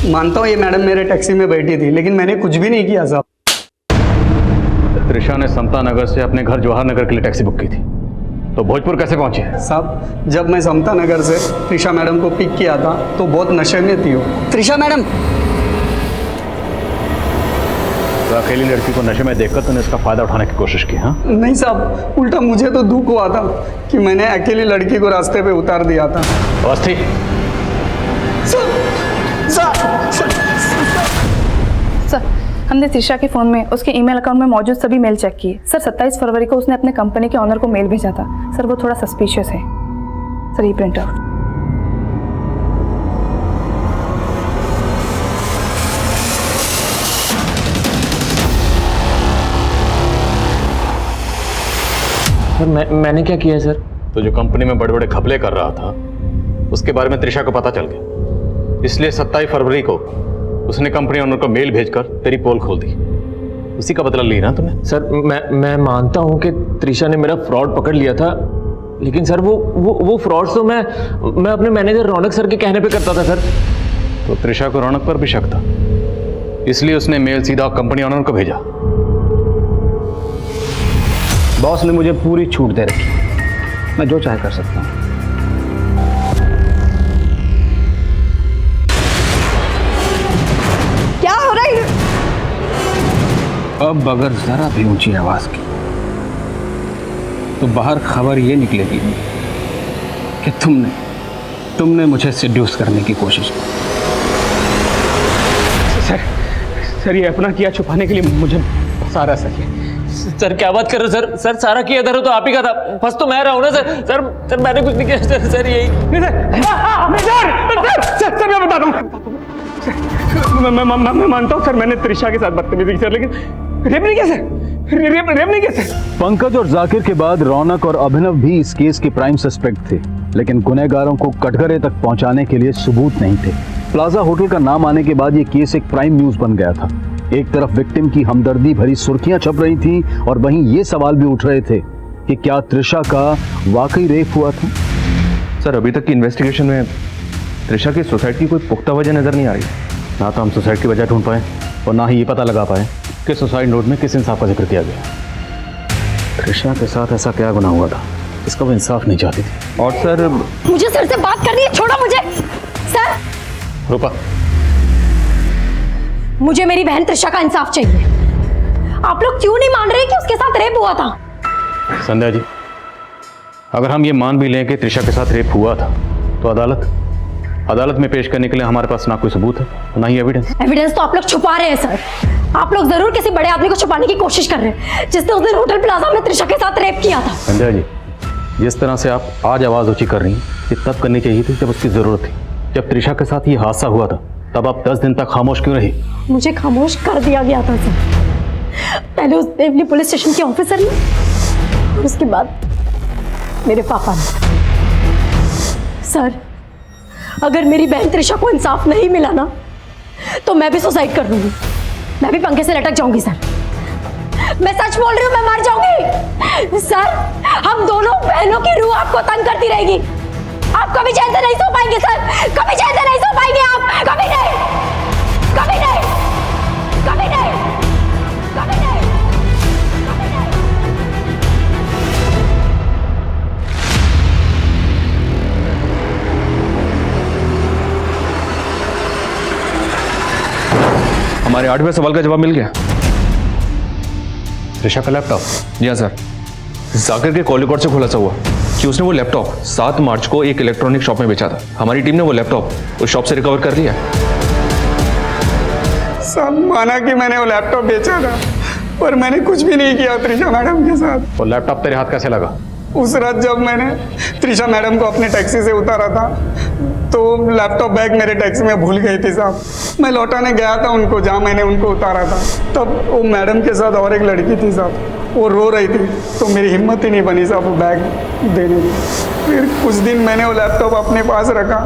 Speaker 14: मानता हूँ ये मैडम मेरे टैक्सी में बैठी थी, लेकिन मैंने कुछ भी नहीं किया साहब।
Speaker 1: त्रिशा ने समता नगर से अपने घर जवाहर नगर के लिए टैक्सी बुक की थी, तो भोजपुर कैसे पहुंची?
Speaker 14: साहब जब मैं समता नगर से त्रिशा मैडम को पिक किया था तो बहुत नशे में थी वो। त्रिशा मैडम,
Speaker 1: तो अकेली लड़की को नशे में देखकर तूने इसका फायदा उठाने की कोशिश की? हाँ
Speaker 14: नहीं साहब, उल्टा मुझे तो दुख हुआ था कि मैंने अकेली लड़की को रास्ते पे उतार दिया था।
Speaker 1: अवस्थी,
Speaker 8: सर हमने त्रिशा के फ़ोन में उसके ईमेल अकाउंट में मौजूद सभी मेल चेक किए। सर 27 फरवरी को उसने अपने कंपनी के ऑनर को मेल भेजा था। सर वो थोड़ा सस्पिशियस है। सर ये प्रिंट आउट।
Speaker 7: सर मैंने क्या किया है सर?
Speaker 1: तो जो कंपनी में बड़े बड़े घपले कर रहा था उसके बारे में त्रिशा को पता चल गया, इसलिए 27 फरवरी को उसने कंपनी ओनर को मेल भेजकर तेरी पोल खोल दी। उसी का बदला लिया ना तुमने?
Speaker 7: सर मैं मानता हूं कि त्रिशा ने मेरा फ्रॉड पकड़ लिया था, लेकिन सर वो फ्रॉड तो मैं अपने मैनेजर रौनक सर के कहने पे करता था सर।
Speaker 1: तो त्रिशा को रौनक पर भी शक था, इसलिए उसने मेल सीधा कंपनी ओनर को भेजा।
Speaker 5: बॉस ने मुझे पूरी छूट दे रखी, मैं जो चाहे कर सकता हूँ।
Speaker 8: क्या हो रहा है?
Speaker 5: अब अगर जरा भी ऊंची आवाज की तो बाहर खबर ये निकलेगी कि तुमने मुझे सिड्यूस करने की कोशिश की। सर ये अपना किया छुपाने के लिए मुझे सारा सही है।
Speaker 7: सर क्या बात कर रहे हो सर? सर सारा किया था तो आप ही का था, फंस तो मैं रहा हूं ना सर। सर मैंने कुछ नहीं किया सर यही।
Speaker 5: सर मैं बताता हूँ। मैं मानता हूँ सर, मैंने त्रिशा के साथ बदतमीजी की सर, लेकिन रेप नहीं किया सर। रेप नहीं किया सर।
Speaker 2: पंकज और जाकिर के बाद रौनक और अभिनव भी इस केस के प्राइम सस्पेक्ट थे, लेकिन गुनहगारों को कटघरे तक पहुंचाने के लिए सबूत नहीं थे। प्लाजा होटल का नाम आने के बाद ये केस एक प्राइम न्यूज बन गया था। एक तरफ विक्टिम की हमदर्दी भरी सुर्खियां छप रही थी और वहीं ये सवाल भी उठ रहे थे कि क्या त्रिशा का वाकई रेप हुआ था?
Speaker 10: सर अभी तक की इन्वेस्टिगेशन में त्रिशा की सुसाइड की कोई पुख्ता वजह नजर नहीं आ रही।
Speaker 1: ना तो हम सुसाइड की वजह ढूंढ पाए और ना ही ये पता लगा पाए कि सुसाइड नोट में किस इंसाफ का जिक्र किया गया। त्रिशा के साथ ऐसा क्या गुनाह हुआ था इसका वो इंसाफ नहीं चाहती थी।
Speaker 10: और सर
Speaker 4: मुझे सर से बात करनी है, छोड़ो मुझे। सर
Speaker 1: रूपा,
Speaker 4: मुझे मेरी बहन त्रिशा का इंसाफ चाहिए। आप लोग क्यों नहीं मान रहे कि उसके साथ रेप हुआ था?
Speaker 1: संध्या जी, अगर हम ये मान भी लें कि त्रिशा के साथ रेप हुआ था तो अदालत में पेश करने के लिए हमारे पास ना कोई सबूत है ना ही एविडेंस
Speaker 4: तो आप लोग छुपा रहे हैं सर। आप लोग जरूर किसी बड़े आदमी को छुपाने की कोशिश कर रहे हैं जिसने उस दिन होटल प्लाजा में त्रिशा के साथ रेप किया था।
Speaker 1: संध्या जी, जिस तरह से आप आज आवाज ऊंची कर रही हैं ये तब करनी चाहिए थी जब उसकी जरूरत थी। जब त्रिशा के साथ ये हादसा हुआ था तब आप 10 दिन तक खामोश क्यों रही?
Speaker 4: मुझे खामोश कर दिया गया था सर। पहले उस देवली पुलिस स्टेशन के ऑफिसर ने और उसके बाद मेरे पापा ने। सर अगर मेरी बहन त्रिशा को इंसाफ नहीं मिला ना तो मैं भी सुसाइड कर लूंगी। मैं भी पंखे से लटक जाऊंगी सर। मैं सच बोल रही हूँ, मैं मर जाऊंगी। सर हम दोनों बहनों की रूह आपको तंग करती रहेगी। आप कभी चैन से नहीं सो पाएंगे सर, कभी चैन से नहीं सो पाएंगे आप। कभी नहीं, कभी नहीं, कभी नहीं, कभी नहीं, कभी नहीं।
Speaker 10: हमारे 8वें सवाल का जवाब मिल गया।
Speaker 1: त्रिशा का लैपटॉप?
Speaker 10: जी हाँ सर, जाकिर के कॉल रिकॉर्ड से खुलासा हुआ कि उसने वो लैपटॉप 7 मार्च को एक इलेक्ट्रॉनिक शॉप में बेचा था। हमारी टीम ने वो लैपटॉप उस शॉप से रिकवर कर लिया है।
Speaker 14: सब माना कि मैंने वो लैपटॉप बेचा था, पर मैंने कुछ भी नहीं किया त्रिशा मैडम के साथ।
Speaker 1: वो लैपटॉप तेरे हाथ कैसे लगा?
Speaker 14: उस रात जब मैंने त्रिशा मैडम को अपने टैक्सी से उतारा था तो लैपटॉप बैग मेरे टैक्सी में भूल गई थी साहब। मैं लौटाने गया था उनको जहाँ मैंने उनको उतारा था, तब वो मैडम के साथ और एक लड़की थी साहब, वो रो रही थी, तो मेरी हिम्मत ही नहीं बनी साहब वो बैग देने की। फिर कुछ दिन मैंने वो लैपटॉप अपने पास रखा,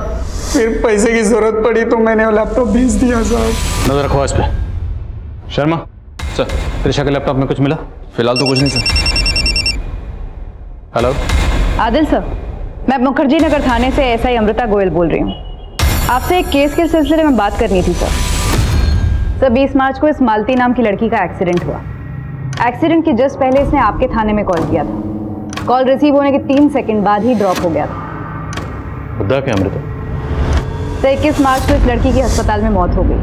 Speaker 14: फिर पैसे की ज़रूरत पड़ी तो मैंने वो लैपटॉप बेच दिया साहब।
Speaker 1: नजर रखो इस पे। शर्मा
Speaker 10: सर,
Speaker 1: त्रिशा के लैपटॉप में कुछ मिला?
Speaker 10: फिलहाल तो कुछ नहीं सर।
Speaker 1: हेलो
Speaker 8: आदिल सर, मैं मुखर्जी नगर थाने से एसआई अमृता गोयल बोल रही हूँ। आपसे एक केस के सिलसिले में बात करनी थी सर। 20 मार्च को इस मालती नाम की लड़की का एक्सीडेंट हुआ। एक्सीडेंट के जस्ट पहले इसने आपके थाने में कॉल किया था। कॉल रिसीव होने के 3 सेकंड बाद ही ड्रॉप हो गया था।
Speaker 1: खुदा के अमृता।
Speaker 8: सर 21 मार्च को इस लड़की की अस्पताल में मौत हो गई।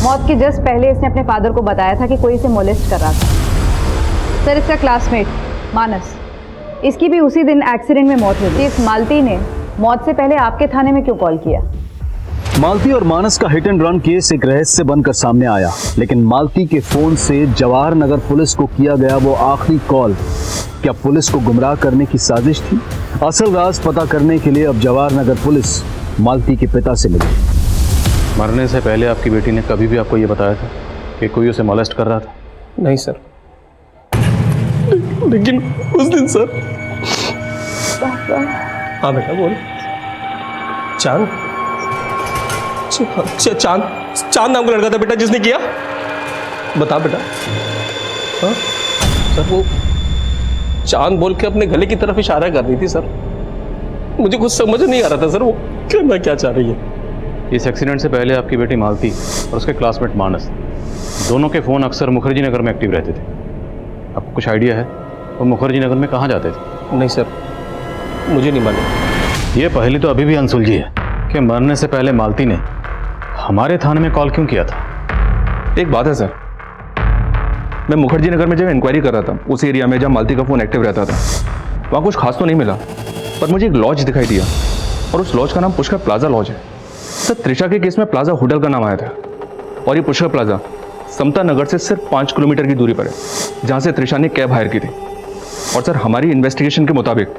Speaker 8: मौत के जस्ट पहले इसने अपने फादर को बताया था कि कोई इसे मोलेस्ट कर रहा था। सर इसका क्लासमेट मानस, इसकी भी उसी दिन एक्सीडेंट में मौत हुई थी। इस मालती ने मौत से पहले आपके थाने में क्यों कॉल किया?
Speaker 2: मालती और मानस का हिट एंड रन केस एक रहस्य बनकर सामने आया, लेकिन मालती के फोन से जवाहर नगर पुलिस को किया गया वो आखिरी कॉल क्या पुलिस को गुमराह करने की साजिश थी? असल राज पता करने के लिए अब जवाहर नगर पुलिस मालती के पिता से मिली।
Speaker 1: मरने से पहले आपकी बेटी ने कभी भी आपको ये बताया था कि कोई उसे मोलेस्ट कर रहा था?
Speaker 5: नहीं सर, लेकिन उस दिन सर। हाँ बेटा बोल। चांद चांद चांद नाम का लड़का था बेटा जिसने किया? बता बेटा। हाँ सर, वो चांद बोल के अपने गले की तरफ इशारा कर रही थी सर। मुझे कुछ समझ नहीं आ रहा था सर वो करना क्या चाह रही है।
Speaker 1: इस एक्सीडेंट से पहले आपकी बेटी मालती और उसके क्लासमेट मानस दोनों के फ़ोन अक्सर मुखर्जी नगर में एक्टिव रहते थे। आपको कुछ आइडिया है वो मुखर्जी नगर में कहाँ जाते थे?
Speaker 5: नहीं सर, मुझे नहीं मालूम।
Speaker 1: ये पहली तो अभी भी अनसुलझी है कि मरने से पहले मालती ने हमारे थाने में कॉल क्यों किया था?
Speaker 10: एक बात है सर, मैं मुखर्जी नगर में जब इंक्वायरी कर रहा था उस एरिया में जहाँ मालती का फ़ोन एक्टिव रहता था, वहाँ कुछ खास तो नहीं मिला, पर मुझे एक लॉज दिखाई दिया और उस लॉज का नाम पुष्कर प्लाजा लॉज है। सर त्रिशा के केस में प्लाजा होटल का नाम आया था और ये पुष्कर प्लाजा समता नगर से सिर्फ 5 किलोमीटर की दूरी पर है, जहाँ से त्रिशा ने कैब हायर की थी। और सर हमारी इन्वेस्टिगेशन के मुताबिक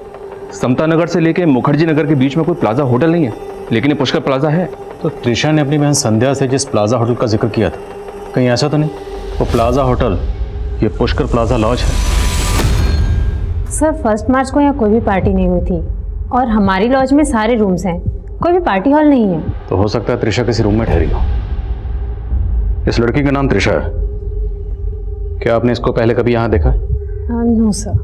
Speaker 10: समता नगर से लेके मुखर्जी नगर के बीच में कोई प्लाजा होटल नहीं है, लेकिन ये पुष्कर प्लाजा है।
Speaker 1: तो त्रिशा ने अपनी बहन संध्या से जिस प्लाजा होटल का जिक्र किया था, कहीं ऐसा तो नहीं वो प्लाजा होटल ये पुष्कर प्लाजा लॉज है?
Speaker 4: सर 1 मार्च को यहाँ कोई भी पार्टी नहीं हुई थी और हमारी लॉज में सारे रूम्स हैं, कोई भी पार्टी हॉल नहीं है।
Speaker 1: तो हो सकता है त्रिशा किसी रूम में ठहरी हो। इस लड़की का नाम त्रिशा है, क्या आपने इसको पहले कभी यहाँ देखा?
Speaker 4: No sir.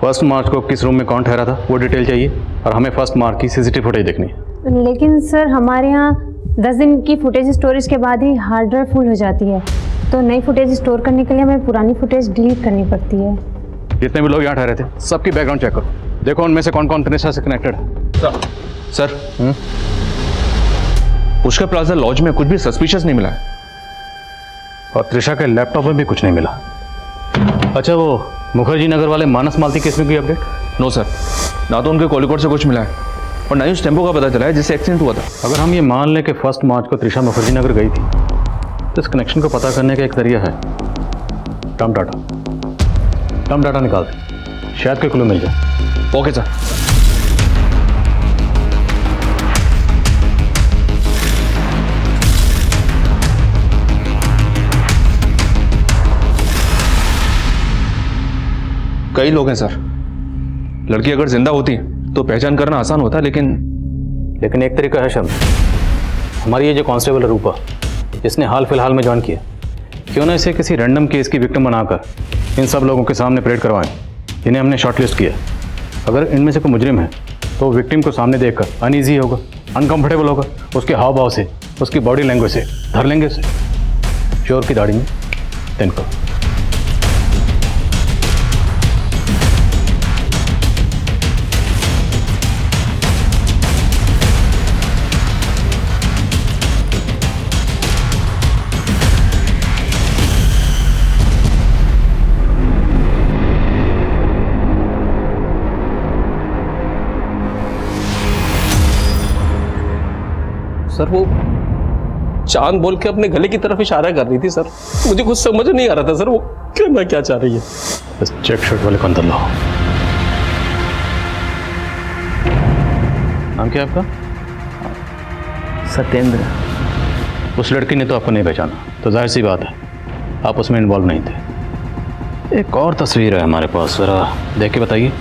Speaker 1: 1 मार्च को किस रूम में कौन ठहरा था वो डिटेल चाहिए, और हमें 1 मार्च की सीसीटीवी फुटेज देखनी है।
Speaker 4: लेकिन सर हमारे यहाँ 10 दिन की फुटेज स्टोरेज के बाद ही हार्ड ड्राइव फुल हो जाती है, तो नई फुटेज स्टोर करने के लिए हमें पुरानी फुटेज डिलीट करनी पड़ती है।
Speaker 1: जितने भी लोग यहाँ ठहरे थे सबकी बैकग्राउंड चेक करो, देखो उनमें से कौन कौन त्रिशा से कनेक्टेड है।
Speaker 10: सर पुष्कर प्लाजा लॉज में कुछ भी सस्पिशियस नहीं मिला है
Speaker 1: और त्रिशा के लैपटॉप में भी कुछ नहीं मिला। अच्छा वो मुखर्जी नगर वाले मानस मालती केस में कोई अपडेट?
Speaker 10: नो सर, ना तो उनके कॉलिकोड से कुछ मिला है और ना ही उस टेम्पो का पता चला है जिससे एक्सीडेंट हुआ था।
Speaker 1: अगर हम ये मान लें कि 1 मार्च को त्रिशा मुखर्जी नगर गई थी, तो इस कनेक्शन को पता करने का एक जरिया है टर्म डाटा निकाल दें, शायद कोई क्लू मिल जाए।
Speaker 10: Okay sir. कई लोग हैं सर, लड़की अगर जिंदा होती तो पहचान करना आसान होता, लेकिन
Speaker 1: एक तरीका है शर्म, हमारी ये जो कांस्टेबल है रूपा, जिसने हाल फिलहाल में ज्वाइन किया, क्यों ना इसे किसी रैंडम केस की विक्टिम बनाकर इन सब लोगों के सामने परेड करवाएं जिन्हें हमने शॉर्टलिस्ट किया। अगर इनमें से कोई मुजरिम है तो विक्टिम को सामने देखकर अनईजी होगा, अनकंफर्टेबल होगा, उसके हाव भाव से, उसकी बॉडी लैंग्वेज से धर लेंगे उसे चोर की दाढ़ी में तिनको।
Speaker 5: सर वो चांद बोल के अपने गले की तरफ इशारा कर रही थी सर। मुझे कुछ समझ नहीं आ रहा था सर वो कहना क्या चाह रही है।
Speaker 1: बस चेक शर्ट वाले को अंदर लाओ। नाम क्या है आपका?
Speaker 10: सत्येंद्र।
Speaker 1: उस लड़की ने तो आपको नहीं पहचाना, तो जाहिर सी बात है आप उसमें इन्वॉल्व नहीं थे। एक और तस्वीर है हमारे पास, ज़रा देख के बताइए,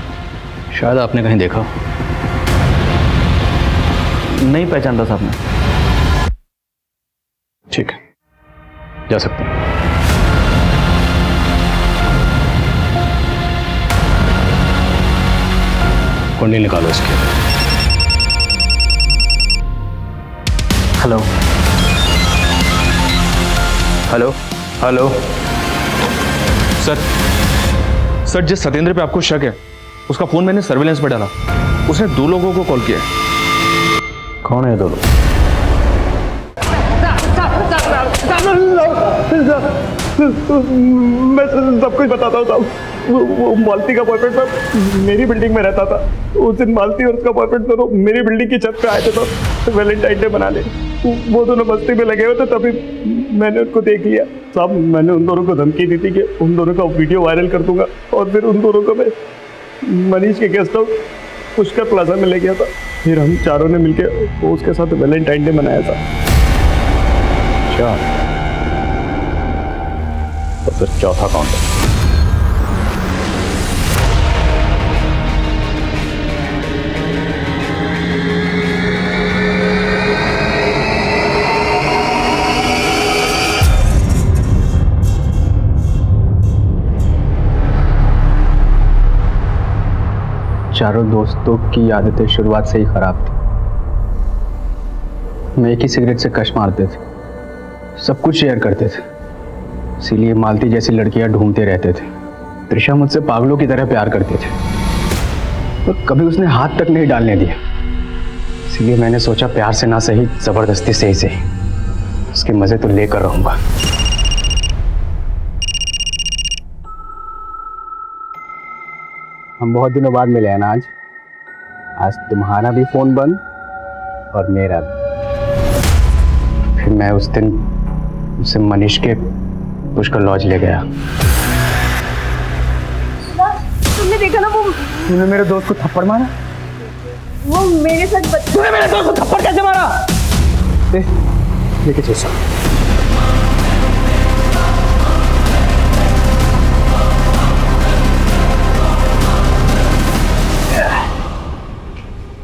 Speaker 1: शायद आपने कहीं देखा।
Speaker 10: नहीं पहचानता साहब ने।
Speaker 1: ठीक है, जा सकते हैं। कुंडली निकालो इसकी।
Speaker 10: हेलो हेलो हेलो सर जिस सत्येंद्र पे आपको शक है उसका फोन मैंने सर्विलेंस पे डाला। उसने 2 लोगों को कॉल किया।
Speaker 1: कौन है 2 लोग?
Speaker 15: मैं सब कुछ बताता हूँ साहब। वो मालती का बॉयफ्रेंड था, मेरी बिल्डिंग में रहता था। उस दिन मालती और उसका बॉयफ्रेंड दोनों मेरी बिल्डिंग की छत पे आए थे तो वैलेंटाइन डे मनाने। वो दोनों मस्ती में लगे हुए थे, तभी मैंने उनको देख लिया साहब। मैंने उन दोनों को धमकी दी थी कि उन दोनों का वीडियो वायरल कर दूंगा, और फिर उन दोनों को मैं मनीष के गेस्ट हाउस पुष्कर प्लाजा में ले गया था। फिर हम चारों ने मिलकर उसके साथ वैलेंटाइन डे मनाया था।
Speaker 1: अच्छा, तो फिर चौथा कौन है?
Speaker 10: चारों दोस्तों की आदतें शुरुआत से ही खराब थी। मैं एक ही सिगरेट से कश मारते थे, सब कुछ शेयर करते थे, इसीलिए मालती जैसी लड़कियां ढूंढते रहते थे। त्रिशा मुझसे पागलों की तरह प्यार करते थे, तो कभी उसने हाथ तक नहीं डालने दिया। इसीलिए मैंने सोचा प्यार से ना सही, जबरदस्ती से ही सही, उसके मजे तो लेकर रहूंगा। हम बहुत दिनों बाद मिले हैं ना आज तुम्हारा भी फोन बंद और मेरा भी। फिर मैं उस दिन उसे मनीष के पुष्कर लॉज ले गया।
Speaker 11: तुमने देखा ना वो?
Speaker 10: तूने मेरे दोस्त को थप्पड़ मारा?
Speaker 11: वो मेरे साथ
Speaker 6: तूने मेरे दोस्त को थप्पड़ कैसे मारा?
Speaker 10: लेके चल।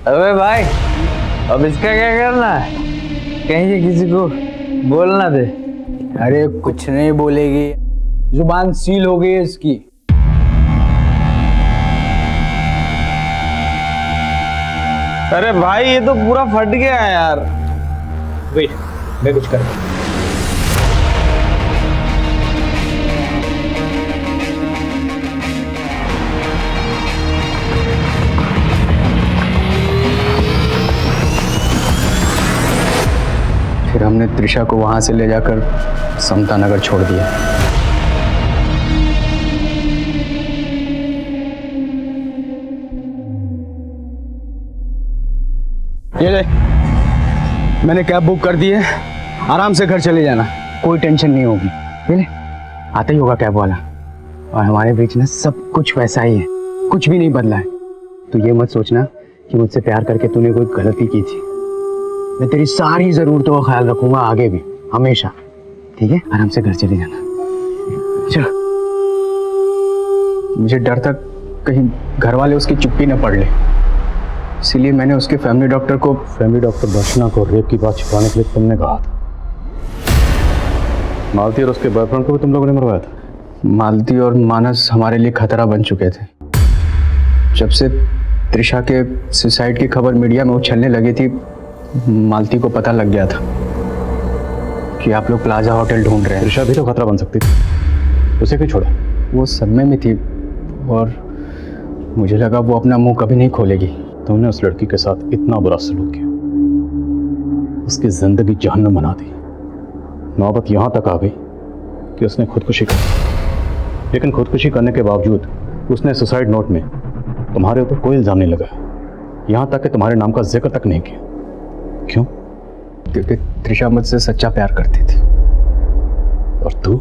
Speaker 16: अबे भाई, अब इसका क्या करना है? कहीं से किसी को बोलना दे। अरे कुछ नहीं बोलेगी, जुबान सील हो गई है इसकी। अरे भाई ये तो पूरा फट गया है यार।
Speaker 6: वेट, मैं कुछ करता हूं।
Speaker 10: फिर हमने त्रिशा को वहां से ले जाकर समता नगर छोड़ दिया। ये ले, मैंने कैब बुक कर दी है, आराम से घर चले जाना, कोई टेंशन नहीं होगी। ये ले, आता ही होगा कैब वाला। और हमारे बीच में सब कुछ वैसा ही है, कुछ भी नहीं बदला है। तो ये मत सोचना कि मुझसे प्यार करके तूने कोई गलती की थी। मैं तेरी सारी जरूरतों का ख्याल रखूंगा आगे भी, हमेशा। ठीक है, आराम से घर चले जाना। चलो। मुझे डर था कहीं घर वाले उसकी चुप्पी न पढ़ ले, इसीलिए मैंने उसके फैमिली डॉक्टर
Speaker 1: दर्शना को रेप की बात छिपाने के लिए तुमने कहा था। मालती और उसके बॉयफ्रेंड को भी तुम लोगों ने मरवाया था।
Speaker 10: मालती और मानस हमारे लिए खतरा बन चुके थे। जब से त्रिशा के सुसाइड की खबर मीडिया में उछलने लगी थी, मालती को पता लग गया था कि आप लोग प्लाजा होटल ढूंढ रहे हैं।
Speaker 1: त्रिशा भी तो खतरा बन सकती थी, उसे क्यों छोड़ा?
Speaker 10: वो सदमे में थी और मुझे लगा वो अपना मुंह कभी नहीं खोलेगी।
Speaker 1: तुमने उस लड़की के साथ इतना बुरा सलूक किया, उसकी जिंदगी जहन्नम बना दी। नौबत यहाँ तक आ गई कि उसने खुदकुशी कर ली, लेकिन खुदकुशी करने के बावजूद उसने सुसाइड नोट में तुम्हारे ऊपर कोई इल्ज़ाम नहीं लगाया, यहाँ तक कि तुम्हारे नाम का जिक्र तक नहीं किया। क्यों?
Speaker 2: क्योंकि त्रिशा मुझसे सच्चा प्यार करती थी। और तू?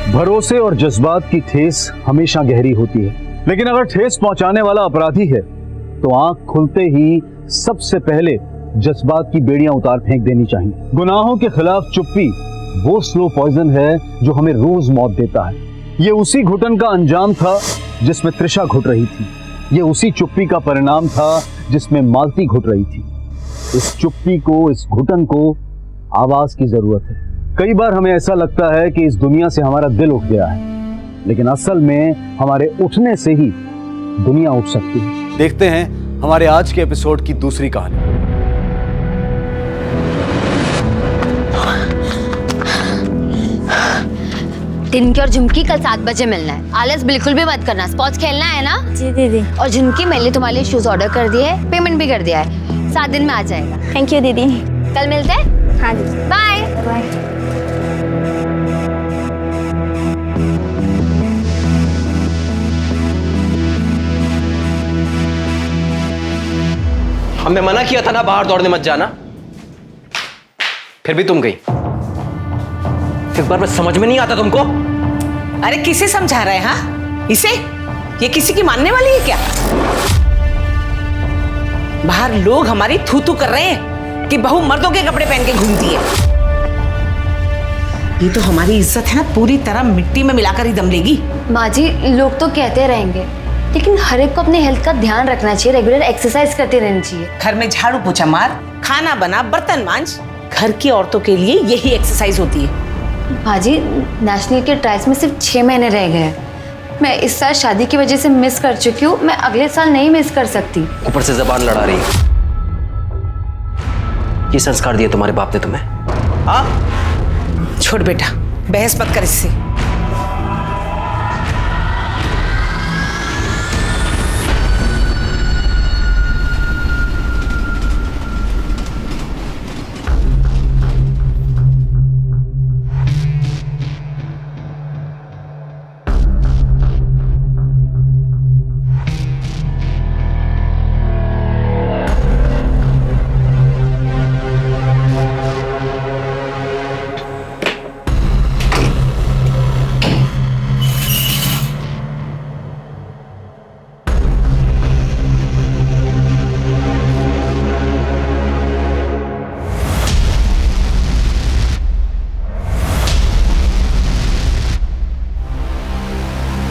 Speaker 2: भरोसे और जज्बात की ठेस हमेशा गहरी होती है, लेकिन अगर ठेस पहुंचाने वाला अपराधी है तो आंख खुलते ही सबसे पहले जज्बात की बेड़ियां उतार फेंक देनी चाहिए। गुनाहों के खिलाफ चुप्पी वो स्लो पॉइजन है जो हमें रोज मौत देता है। ये उसी घुटन का अंजाम था जिसमें त्रिशा घुट रही थी। ये उसी चुप्पी का परिणाम था जिसमें मालती घुट रही थी। इस चुप्पी को, इस घुटन को आवाज की जरूरत है। कई बार हमें ऐसा लगता है कि इस दुनिया से हमारा दिल उठ गया है, लेकिन असल में हमारे उठने से ही दुनिया उठ सकती है।
Speaker 17: देखते हैं हमारे आज के एपिसोड की दूसरी कहानी।
Speaker 18: टिनकी और झुमकी कल 7 बजे मिलना है। आलस बिल्कुल भी मत करना। स्पॉट्स खेलना है ना?
Speaker 11: जी दीदी।
Speaker 18: और झुमकी, मैंने तुम्हारे लिए शूज ऑर्डर कर दिए है, पेमेंट भी कर दिया है, 7 दिन में आ जाएगा।
Speaker 11: थैंक यू दीदी।
Speaker 18: कल मिलते हैं।
Speaker 11: हाँ जी।
Speaker 18: Bye
Speaker 11: bye.
Speaker 5: हमने मना किया था ना बाहर दौड़ने मत जाना, फिर भी तुम गई। एक बार बस समझ में नहीं आता तुमको?
Speaker 9: अरे किसे समझा रहे हैं? हाँ, इसे? ये किसी की मानने वाली है क्या? बाहर लोग हमारी थू थू कर रहे हैं कि बहू मर्दों के कपड़े पहन के घूमती है। ये तो हमारी इज्जत है ना, पूरी तरह मिट्टी में मिलाकर ही दम लेगी।
Speaker 18: माँ जी, लोग तो कहते रहेंगे, लेकिन हर एक को अपने हेल्थ का ध्यान रखना चाहिए, रेगुलर एक्सरसाइज करते रहनी चाहिए।
Speaker 9: घर में झाड़ू पोछा मार, खाना बना, बर्तन मांज। घर की औरतों के लिए यही एक्सरसाइज होती है।
Speaker 18: माँ जी, नेशनल के ट्रायल्स में सिर्फ 6 महीने रह गए हैं। मैं इस साल शादी की वजह से मिस कर चुकी हूँ, मैं अगले साल नहीं मिस कर सकती।
Speaker 5: ऊपर से जबान लड़ा रही है। ये संस्कार दिए तुम्हारे बाप ने तुम्हें? हाँ?
Speaker 9: छोड़ बेटा, बहस मत कर इससे।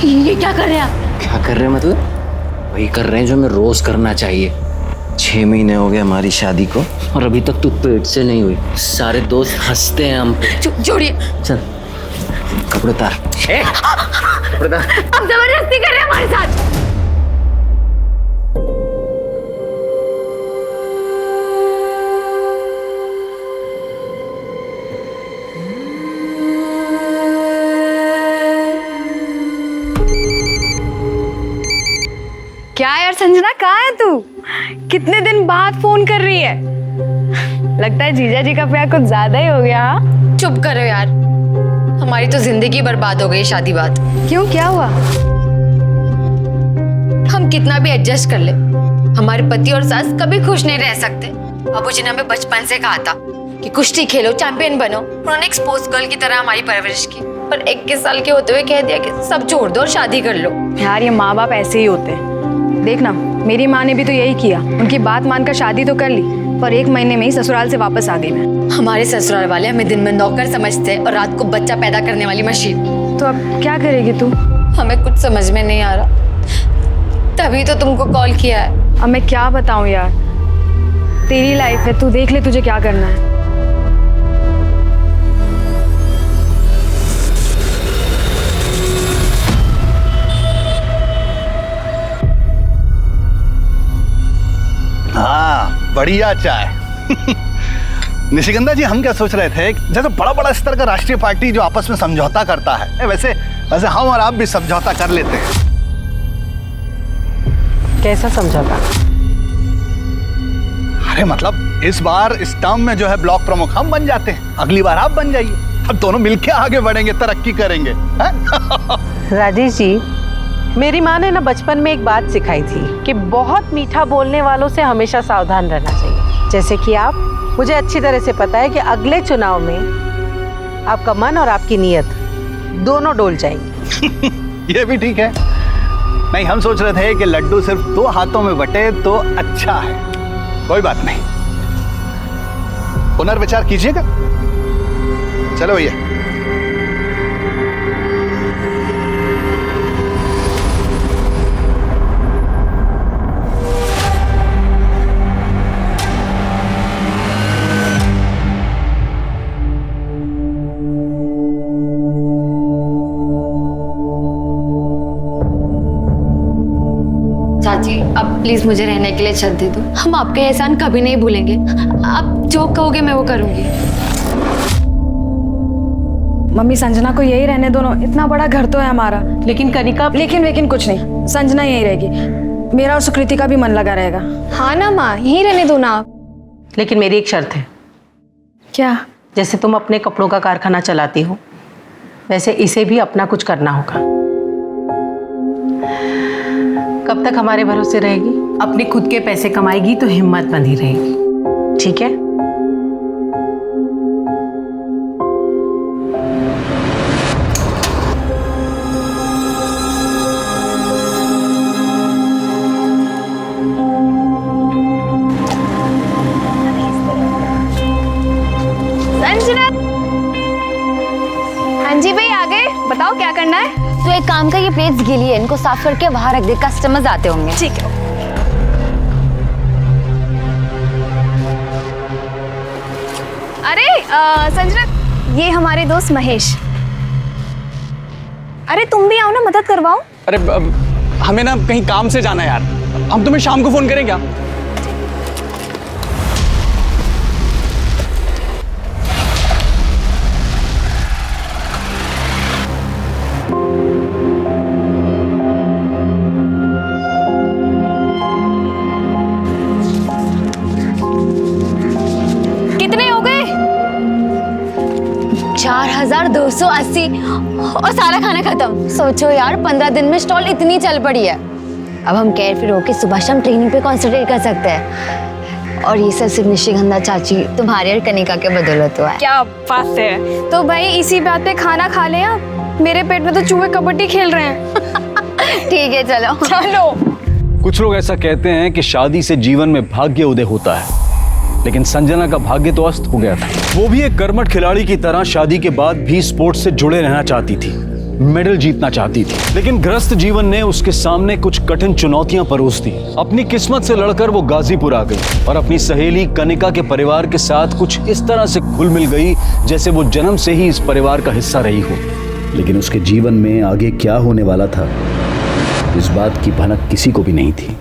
Speaker 18: ये क्या कर रहे हैं आप?
Speaker 5: क्या कर रहे हैं मतलब? वही कर रहे हैं जो हमें रोज करना चाहिए। 6 महीने हो गए हमारी शादी को और अभी तक तू पेट से नहीं हुई। सारे दोस्त हंसते हैं हम पे।
Speaker 18: जोड़िए।
Speaker 5: चल कपड़े उतार। कपड़े उतार।
Speaker 18: आप जबरदस्ती कर रहे हैं हमारे साथ।
Speaker 8: क्या यार संजना, कहाँ है तू? कितने दिन बाद फोन कर रही है? लगता है जीजा जी का प्यार कुछ ज्यादा ही हो गया। हाँ,
Speaker 18: चुप करो यार, हमारी तो जिंदगी बर्बाद हो गई शादी बाद।
Speaker 8: क्यों, क्या हुआ?
Speaker 18: हम कितना भी एडजस्ट कर ले, हमारे पति और सास कभी खुश नहीं रह सकते। बाबूजी ने हमें बचपन से कहा था कि कुश्ती खेलो, चैंपियन बनो। उन्होंने एक स्पोर्ट्स गर्ल की तरह हमारी परवरिश की, पर 21 साल के होते हुए कह दिया कि सब छोड़ दो और शादी कर लो।
Speaker 8: यार ये माँ बाप ऐसे ही होते हैं। देखना, मेरी माँ ने भी तो यही किया। उनकी बात मानकर शादी तो कर ली, पर 1 महीने में ही ससुराल से वापस आ गई मैं।
Speaker 18: हमारे ससुराल वाले हमें दिन में नौकर समझते और रात को बच्चा पैदा करने वाली मशीन।
Speaker 8: तो अब क्या करेगी तू?
Speaker 18: हमें कुछ समझ में नहीं आ रहा, तभी तो तुमको कॉल किया है।
Speaker 8: अब मैं क्या बताऊं यार, तेरी लाइफ है, तू देख ले तुझे क्या करना है।
Speaker 17: हाँ, बढ़िया चाय। निशिगंधा जी, हम क्या सोच रहे थे, जैसे बड़ा बड़ा स्तर का राष्ट्रीय पार्टी जो आपस में समझौता करता है, वैसे वैसे हम और आप भी समझौता कर लेते हैं।
Speaker 9: कैसा समझौता?
Speaker 17: अरे मतलब इस बार इस टर्म में जो है ब्लॉक प्रमुख हम बन जाते हैं, अगली बार आप बन जाइए, अब दोनों मिलके आगे बढ़ेंगे, तरक्की करेंगे।
Speaker 9: राजेश जी, मेरी माँ ने ना बचपन में एक बात सिखाई थी कि बहुत मीठा बोलने वालों से हमेशा सावधान रहना चाहिए। जैसे कि आप, मुझे अच्छी तरह से पता है कि अगले चुनाव में आपका मन और आपकी नीयत दोनों डोल जाएंगी।
Speaker 17: ये भी ठीक है। नहीं, हम सोच रहे थे कि लड्डू सिर्फ 2 हाथों में बटे तो अच्छा है। कोई बात नहीं, पुनर्विचार कीजिएगा। चलो भैया।
Speaker 18: चाची, अब प्लीज मुझे रहने के लिए छत दे दो। हम आपके एहसान कभी नहीं भूलेंगे। आप जो कहोगे मैं वो करूंगी।
Speaker 19: मम्मी, संजना को यही रहने दो ना, इतना बड़ा घर तो है हमारा। लेकिन कनिका, लेकिन कुछ नहीं, संजना यही रहेगी। मेरा और सुकृति का भी मन लगा रहेगा।
Speaker 11: हाँ ना माँ, यहीं रहने दो ना आप।
Speaker 9: लेकिन मेरी एक शर्त है।
Speaker 19: क्या?
Speaker 9: जैसे तुम अपने कपड़ों का कारखाना चलाती हो, वैसे इसे भी अपना कुछ करना होगा। कब तक हमारे भरोसे रहेगी? अपने खुद के पैसे कमाएगी तो हिम्मत बंधी रहेगी, ठीक है?
Speaker 11: संजना, हाँ जी भाई, आ गए। बताओ क्या करना है?
Speaker 18: तो एक काम का, ये प्लेट्स गीली है, इनको साफ करके बाहर रख दे, कस्टमर्स आते होंगे।
Speaker 11: ठीक है। अरे संजना, ये हमारे दोस्त महेश। अरे तुम भी आओ ना, मदद करवाओ।
Speaker 10: अरे हमें ना कहीं काम से जाना है यार, हम तुम्हें शाम को फोन करें क्या?
Speaker 11: कितने हो गए?
Speaker 18: 4280 और सारा खाना खत्म। सोचो यार, 15 दिन में स्टॉल इतनी चल पड़ी है। अब हम केयर फ्री होकर सुबह शाम ट्रेनिंग पे कॉन्सेंट्रेट कर सकते हैं। और ये सब सिर्फ निशिगंधा चाची, तुम्हारी और कनिका के बदौलत हुआ है।
Speaker 11: क्या बात है। तो भाई इसी बात पे खाना खा ले। आप, मेरे पेट में तो चूहे कबड्डी खेल रहे हैं।
Speaker 18: ठीक है, चलो
Speaker 11: चलो।
Speaker 2: कुछ लोग ऐसा कहते हैं कि शादी से जीवन में भाग्य उदय होता है, लेकिन संजना का भाग्य तो अस्त हो गया था। वो भी एक कर्मठ खिलाड़ी की तरह शादी के बाद भी स्पोर्ट्स से जुड़े रहना चाहती थी, मेडल जीतना चाहती थी। लेकिन ग्रस्त जीवन ने उसके सामने कुछ कठिन चुनौतियां परोस दी। अपनी किस्मत से लड़कर वो गाजीपुर आ गई और अपनी सहेली कनिका के परिवार के साथ कुछ इस तरह से घुल मिल गई जैसे वो जन्म से ही इस परिवार का हिस्सा रही हो। लेकिन उसके जीवन में आगे क्या होने वाला था, इस बात की भनक किसी को भी नहीं थी।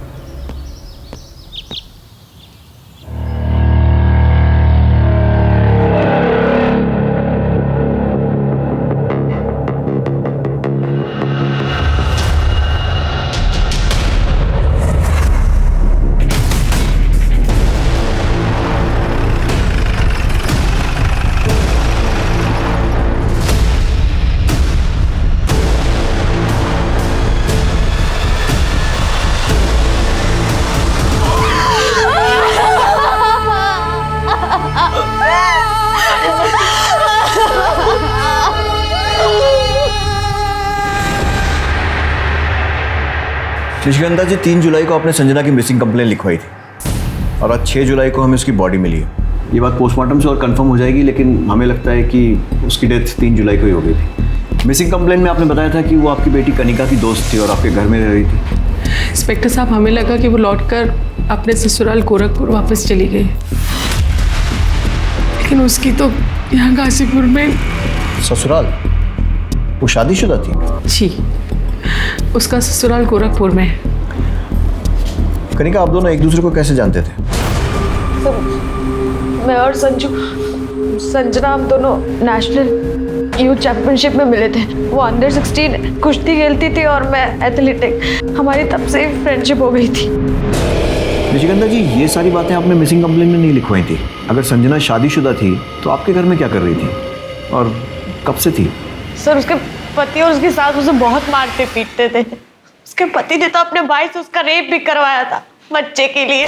Speaker 20: निशिगंधा जी, 3 जुलाई को आपने संजना की मिसिंग कंप्लेन लिखवाई थी और आज 6 जुलाई को हमें उसकी बॉडी मिली है। ये बात पोस्टमार्टम से और कंफर्म हो जाएगी, लेकिन हमें लगता है कि उसकी डेथ 3 जुलाई को ही हो गई थी। मिसिंग कंप्लेन में आपने बताया था कि वो आपकी बेटी कनिका की दोस्त थी और आपके घर में रह रही थी।
Speaker 21: इंस्पेक्टर साहब, हमें लगा कि वो लौटकर अपने ससुराल गोरखपुर वापस चली गई, लेकिन उसकी तो यहाँ गाजीपुर में।
Speaker 20: ससुराल? वो शादीशुदा थी?
Speaker 21: जी, उसका ससुराल गोरखपुर में है।
Speaker 20: कनिका, आप दोनों एक दूसरे को कैसे जानते थे?
Speaker 19: मैं और संजना, हम दोनों नेशनल यूथ चैंपियनशिप में मिले थे। वो अंडर 16 कुश्ती खेलती थी और मैं एथलेटिक। हमारी तब से फ्रेंडशिप हो गई थी।
Speaker 20: निशिगंधा जी, ये सारी बातें आपने मिसिंग कंप्लेंट में नहीं लिखवाई थी। अगर संजना शादीशुदा थी तो आपके घर में क्या कर रही थी और कब से थी?
Speaker 19: सर, उसके पति और उसकी सास उसे बहुत मारते पीटते थे। उसके पति ने तो अपने भाई से उसका रेप भी करवाया था बच्चे के लिए।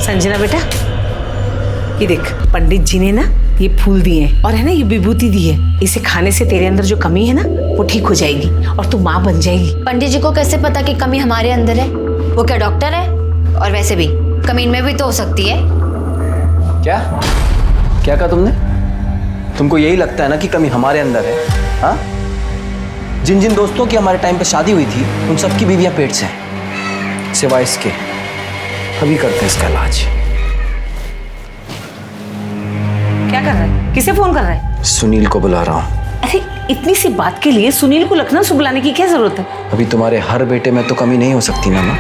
Speaker 9: संजना बेटा, ये देख, पंडित जी ने ना ये फूल दिए हैं और है ना ये विभूति दी है। इसे खाने से तेरे अंदर जो कमी है ना वो ठीक हो जाएगी और तू माँ बन जाएगी।
Speaker 18: पंडित जी को कैसे पता कि कमी हमारे अंदर है? वो क्या डॉक्टर है? और वैसे भी कमी इनमें भी तो हो सकती है।
Speaker 13: क्या क्या कहा तुमने? तुमको यही लगता है ना कि कमी हमारे अंदर है? हाँ, जिन जिन दोस्तों की हमारे टाइम पे शादी हुई थी उन सबकी बीवियां पेट से हैं, सिवाय इसके। अभी करते हैं इसका इलाज।
Speaker 9: क्या कर रहा है? किसे फोन कर रहा है?
Speaker 13: सुनील को बुला रहा हूँ।
Speaker 9: अरे इतनी सी बात के लिए सुनील को लखनऊ से बुलाने की क्या जरूरत है?
Speaker 13: अभी तुम्हारे हर बेटे में तो कमी नहीं हो सकती ना माँ।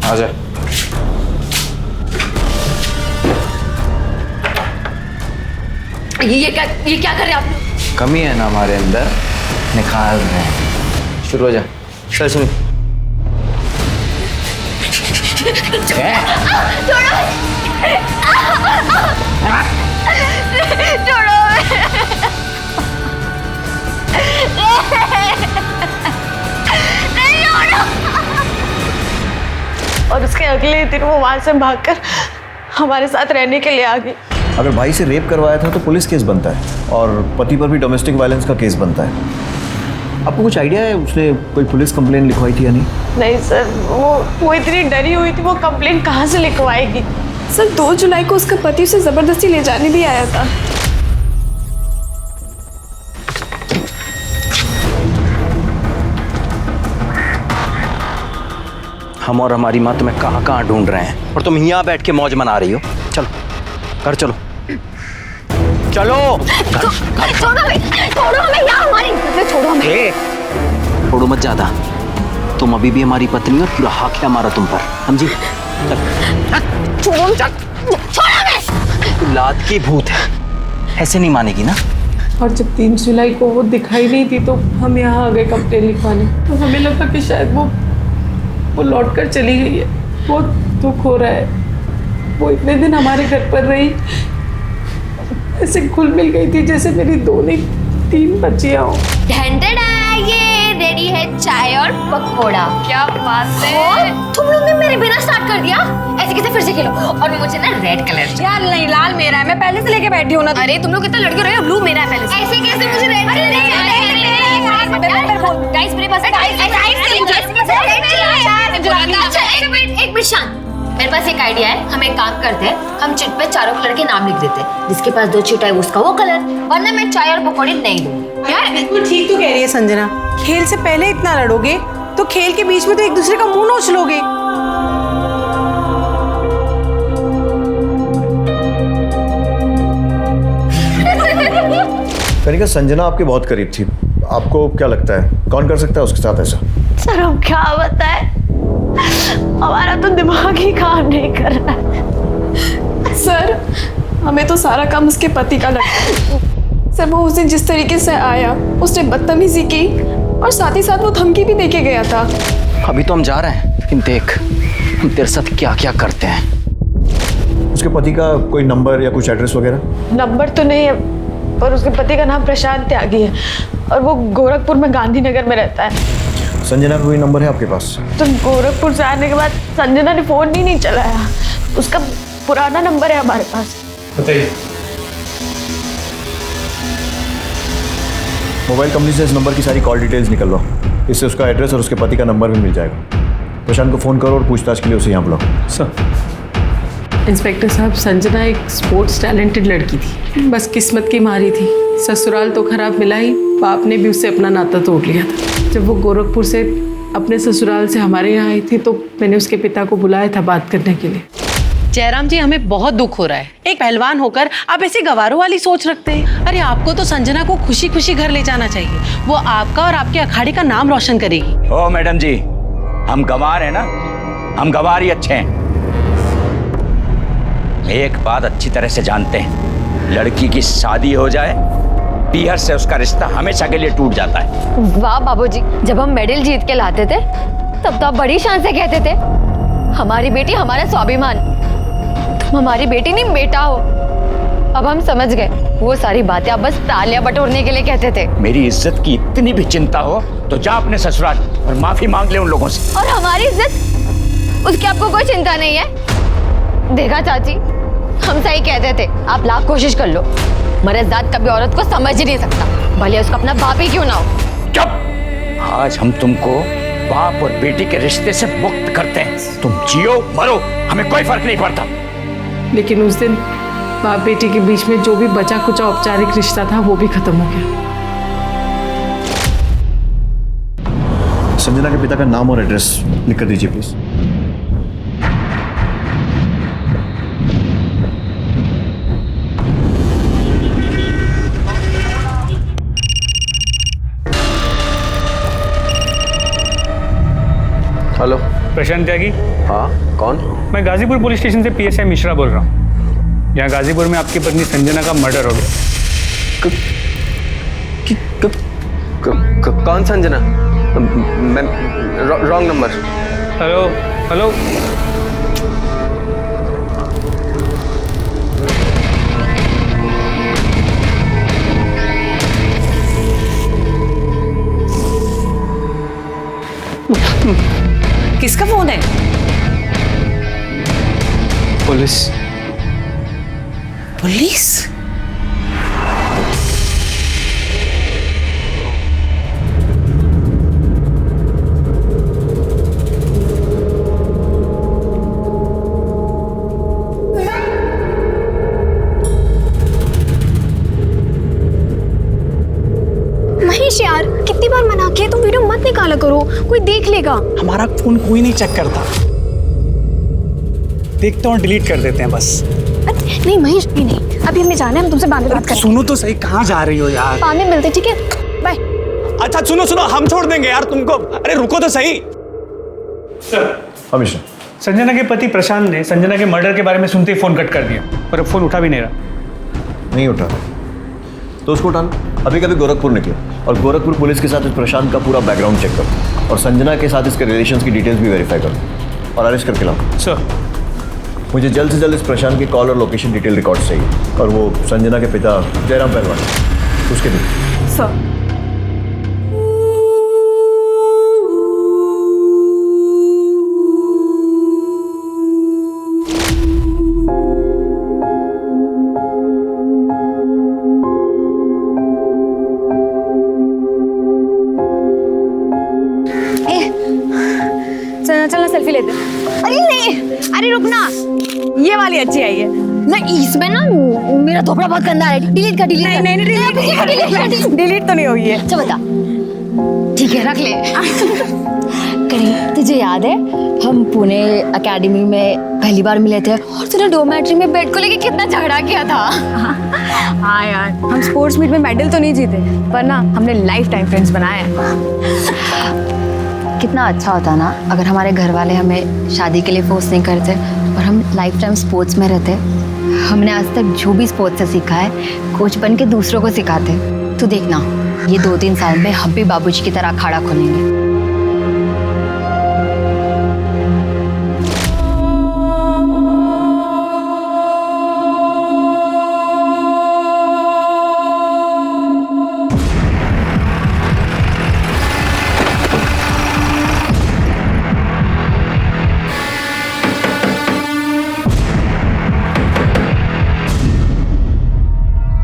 Speaker 13: आजा।
Speaker 18: ये क्या कर रहे हैं आप लोग?
Speaker 13: कमी है ना हमारे अंदर, निकाल रहे हैं। शुरू हो जा। चल सुनी।
Speaker 19: और उसके अगले दिन वो वहां से भागकर हमारे साथ रहने के लिए आ गई।
Speaker 20: अगर भाई से रेप करवाया था तो पुलिस केस बनता है और पति पर भी डोमेस्टिक वायलेंस का केस बनता है। आपको कुछ आइडिया है उसने कोई पुलिस कंप्लेंट लिखवाई थी या नहीं?
Speaker 19: नहीं सर, वो इतनी डरी हुई थी, वो कंप्लेंट कहाँ से लिखवाएगी?
Speaker 22: सर 2 जुलाई को उसका पति उसे जबरदस्ती ले जाने भी आया था।
Speaker 13: हम और हमारी माँ तुम्हें कहाँ कहाँ ढूंढ रहे हैं और तुम यहाँ बैठ के मौज मना रही हो। चलो घर चलो, चलो।
Speaker 18: छोड़ो हमें यार, हमारी छोड़ो हमें।
Speaker 13: छोड़ो मत ज्यादा, तुम अभी भी हमारी पत्नी हो, पूरा हक है हमारा तुम पर, समझी? तू लात की भूत है, ऐसे नहीं मानेगी ना।
Speaker 21: और जब 3 जुलाई को वो दिखाई नहीं थी तो हम यहाँ आ गए कंप्लेन लिखवाने। तो हमें लगा कि शायद वो लौट कर चली गई है। बहुत दुख हो रहा है। वो इतने दिन हमारे घर पर रही, ऐसे घुल मिल गई थी जैसे मेरी 2 नहीं 3 बच्चियां हो।
Speaker 18: ये रेडी है चाय और पकौड़ा। क्या बात है, तुम लोग ने मेरे बिना स्टार्ट कर दिया। ऐसे कैसे फिर से खेलो? और मुझे ना रेड कलर
Speaker 19: यार। नहीं, लाल मेरा है, मैं पहले से लेके बैठी हूँ ना।
Speaker 18: अरे तुम लोग इतना लड़के रहे हो, ब्लू मेरा है पहले से। ऐसे कैसे मुझे रेड कलर? गाइस मेरे पास एक मिनट शांत। मेरे पास एक आइडिया है। हम एक काम करते हैं, हम चिट पे चारों कलर के नाम लिख देते हैं। जिसके पास 2 चिट है उसका वो कलर, वरना मैं चाय और पकौड़े नहीं दूंगी।
Speaker 9: यार बिल्कुल ठीक तो कह रही है संजना। खेल से पहले इतना लड़ोगे तो खेल के बीच में तो एक दूसरे का मुंह नोच लोगे।
Speaker 20: कनिका, संजना आपके बहुत करीब थी। आपको क्या लगता है कौन कर सकता है उसके साथ ऐसा?
Speaker 19: सर हम क्या बताएं, हमारा तो दिमाग ही काम नहीं कर रहा है।
Speaker 22: सर हमें तो सारा काम उसके पति का लगता है। सर वो उस दिन जिस तरीके से आया, उसने बदतमीजी की और साथ ही साथ वो धमकी भी देके गया था।
Speaker 13: अभी तो हम जा रहे हैं, लेकिन देख हम तेरे साथ क्या क्या करते हैं।
Speaker 20: उसके पति का कोई नंबर या कुछ एड्रेस वगैरह?
Speaker 19: नंबर तो नहीं है, पर उसके पति का नाम प्रशांत त्यागी है और वो गोरखपुर में गांधीनगर में रहता है।
Speaker 20: संजना का कोई नंबर है आपके पास?
Speaker 19: तो गोरखपुर से आने के बाद संजना ने फोन ही नहीं चलाया। उसका पुराना नंबर है हमारे पास।
Speaker 10: बताइए।
Speaker 20: मोबाइल कंपनी से इस नंबर की सारी कॉल डिटेल्स निकलवाओ। इससे उसका एड्रेस और उसके पति का नंबर भी मिल जाएगा। प्रशांत को फ़ोन करो और पूछताछ के लिए उसे यहाँ बुलाओ।
Speaker 10: सर।
Speaker 21: इंस्पेक्टर साहब, संजना एक स्पोर्ट्स टैलेंटेड लड़की थी, बस किस्मत की मारी थी। ससुराल तो खराब मिला ही, बाप ने भी उससे अपना नाता तोड़ लिया था। जब वो गोरखपुर से अपने ससुराल से हमारे यहाँ आई थी तो मैंने उसके पिता को बुलाया था बात करने के लिए।
Speaker 3: जयराम जी, हमें बहुत दुख हो रहा है। एक पहलवान होकर आप ऐसी गवारों वाली सोच रखते हैं। अरे आपको तो संजना को खुशी खुशी घर ले जाना चाहिए। वो आपका और आपके अखाड़े का नाम रोशन करेगी।
Speaker 12: ओ मैडम जी, हम गंवार हैं ना, हम गंवार ही अच्छे हैं। एक बात अच्छी तरह से जानते हैं, लड़की की शादी हो जाए पीहर से उसका रिश्ता हमेशा के लिए टूट जाता है।
Speaker 18: वाह बाबूजी, जब हम मेडल जीत के लाते थे तब तो आप बड़ी शान से कहते थे हमारी बेटी हमारा स्वाभिमान, तुम हमारी बेटी नहीं बेटा हो। अब हम समझ गए, वो सारी बातें आप बस तालियां बटोरने के लिए कहते थे।
Speaker 12: मेरी इज्जत की इतनी भी चिंता हो तो जा अपने ससुराल और माफी मांग ले उन लोगों से।
Speaker 18: और हमारी इज्जत, उसकी आपको कोई चिंता नहीं है। देखा चाची, हम सही कहते थे, आप लाख कोशिश कर लो, मर्द कभी औरत को समझ ही नहीं सकता, भले उसका अपना बाप ही क्यों ना हो।
Speaker 12: चुप! आज हम तुमको बाप और बेटी के रिश्ते से मुक्त करते हैं। तुम जियो मरो, हमें कोई फर्क नहीं पड़ता।
Speaker 21: लेकिन उस दिन बाप बेटी के बीच में जो भी बचा कुचा औपचारिक रिश्ता था वो भी खत्म हो गया।
Speaker 20: संजना के पिता का नाम और एड्रेस लिख कर दीजिए प्लीज।
Speaker 23: हेलो,
Speaker 10: प्रशांत त्यागी।
Speaker 23: हाँ, कौन?
Speaker 10: मैं गाजीपुर पुलिस स्टेशन से पीएसआई मिश्रा बोल रहा हूँ। यहाँ गाजीपुर में आपकी पत्नी संजना का मर्डर हो गया।
Speaker 23: कौन संजना? मैं रॉन्ग नंबर।
Speaker 10: हेलो हेलो,
Speaker 3: किसका फोन है?
Speaker 23: पुलिस।
Speaker 3: पुलिस?
Speaker 11: महेश यार, कितनी बार मना किया, तुम वीडियो मत निकाला करो, कोई देख लेगा।
Speaker 6: हमारा फोन कोई नहीं चेक करता, देखते हैं और डिलीट कर देते हैं बस।
Speaker 11: नहीं महेश, नहीं, अभी हमें जाना है, हम तुमसे बाद में बात करेंगे।
Speaker 6: सुनो तो सही, कहाँ जा रही हो यार?
Speaker 11: बाद में मिलते, ठीक है, बाय।
Speaker 6: अच्छा सुनो सुनो, हम छोड़ देंगे यार तुमको। अरे रुको तो सही।
Speaker 20: हमेशा
Speaker 10: संजना के पति प्रशांत ने संजना के मर्डर के बारे में सुनते ही फोन कट कर दिया, पर अब फोन उठा भी नहीं रहा।
Speaker 20: नहीं उठा तो उसको उठाना। अभी कभी गोरखपुर निकले और गोरखपुर पुलिस के साथ इस प्रशांत का पूरा बैकग्राउंड चेक करो और संजना के साथ इसके रिलेशंस की डिटेल्स भी वेरीफाई करो और अरेस्ट करके लाओ।
Speaker 10: सर,
Speaker 20: मुझे जल्द से जल्द इस प्रशांत की कॉल और लोकेशन डिटेल रिकॉर्ड चाहिए और वो संजना के पिता जयराम पहलवान, उसके भी।
Speaker 22: सर,
Speaker 4: चलना सेल्फी लेते।
Speaker 11: अरे नहीं, अरे रुकना,
Speaker 4: ये वाली अच्छी आई है।
Speaker 11: नहीं इसमें ना मेरा थोपड़ा बहुत गंदा है, डिलीट कर, डिलीट।
Speaker 4: नहीं डिलीट तो नहीं होगी है।
Speaker 11: अच्छा बता, ठीक है रख ले। करी, तुझे याद है हम पुणे एकेडमी में पहली बार मिले थे और तूने डोमेट्री में बेड को लेके कितना झगड़ा किया था?
Speaker 4: हाँ यार, हम स्पोर्ट्स मीट में मेडल तो नहीं जीते, पर ना हमने लाइफ टाइम फ्रेंड्स बनाए हैं।
Speaker 18: कितना अच्छा होता ना अगर हमारे घर वाले हमें शादी के लिए फोर्स नहीं करते और हम लाइफ टाइम स्पोर्ट्स में रहते। हमने आज तक जो भी स्पोर्ट्स से सीखा है कोच बन के दूसरों को सिखाते। तो देखना, ये 2-3 साल में हम भी बाबूजी की तरह अखाड़ा खोलेंगे।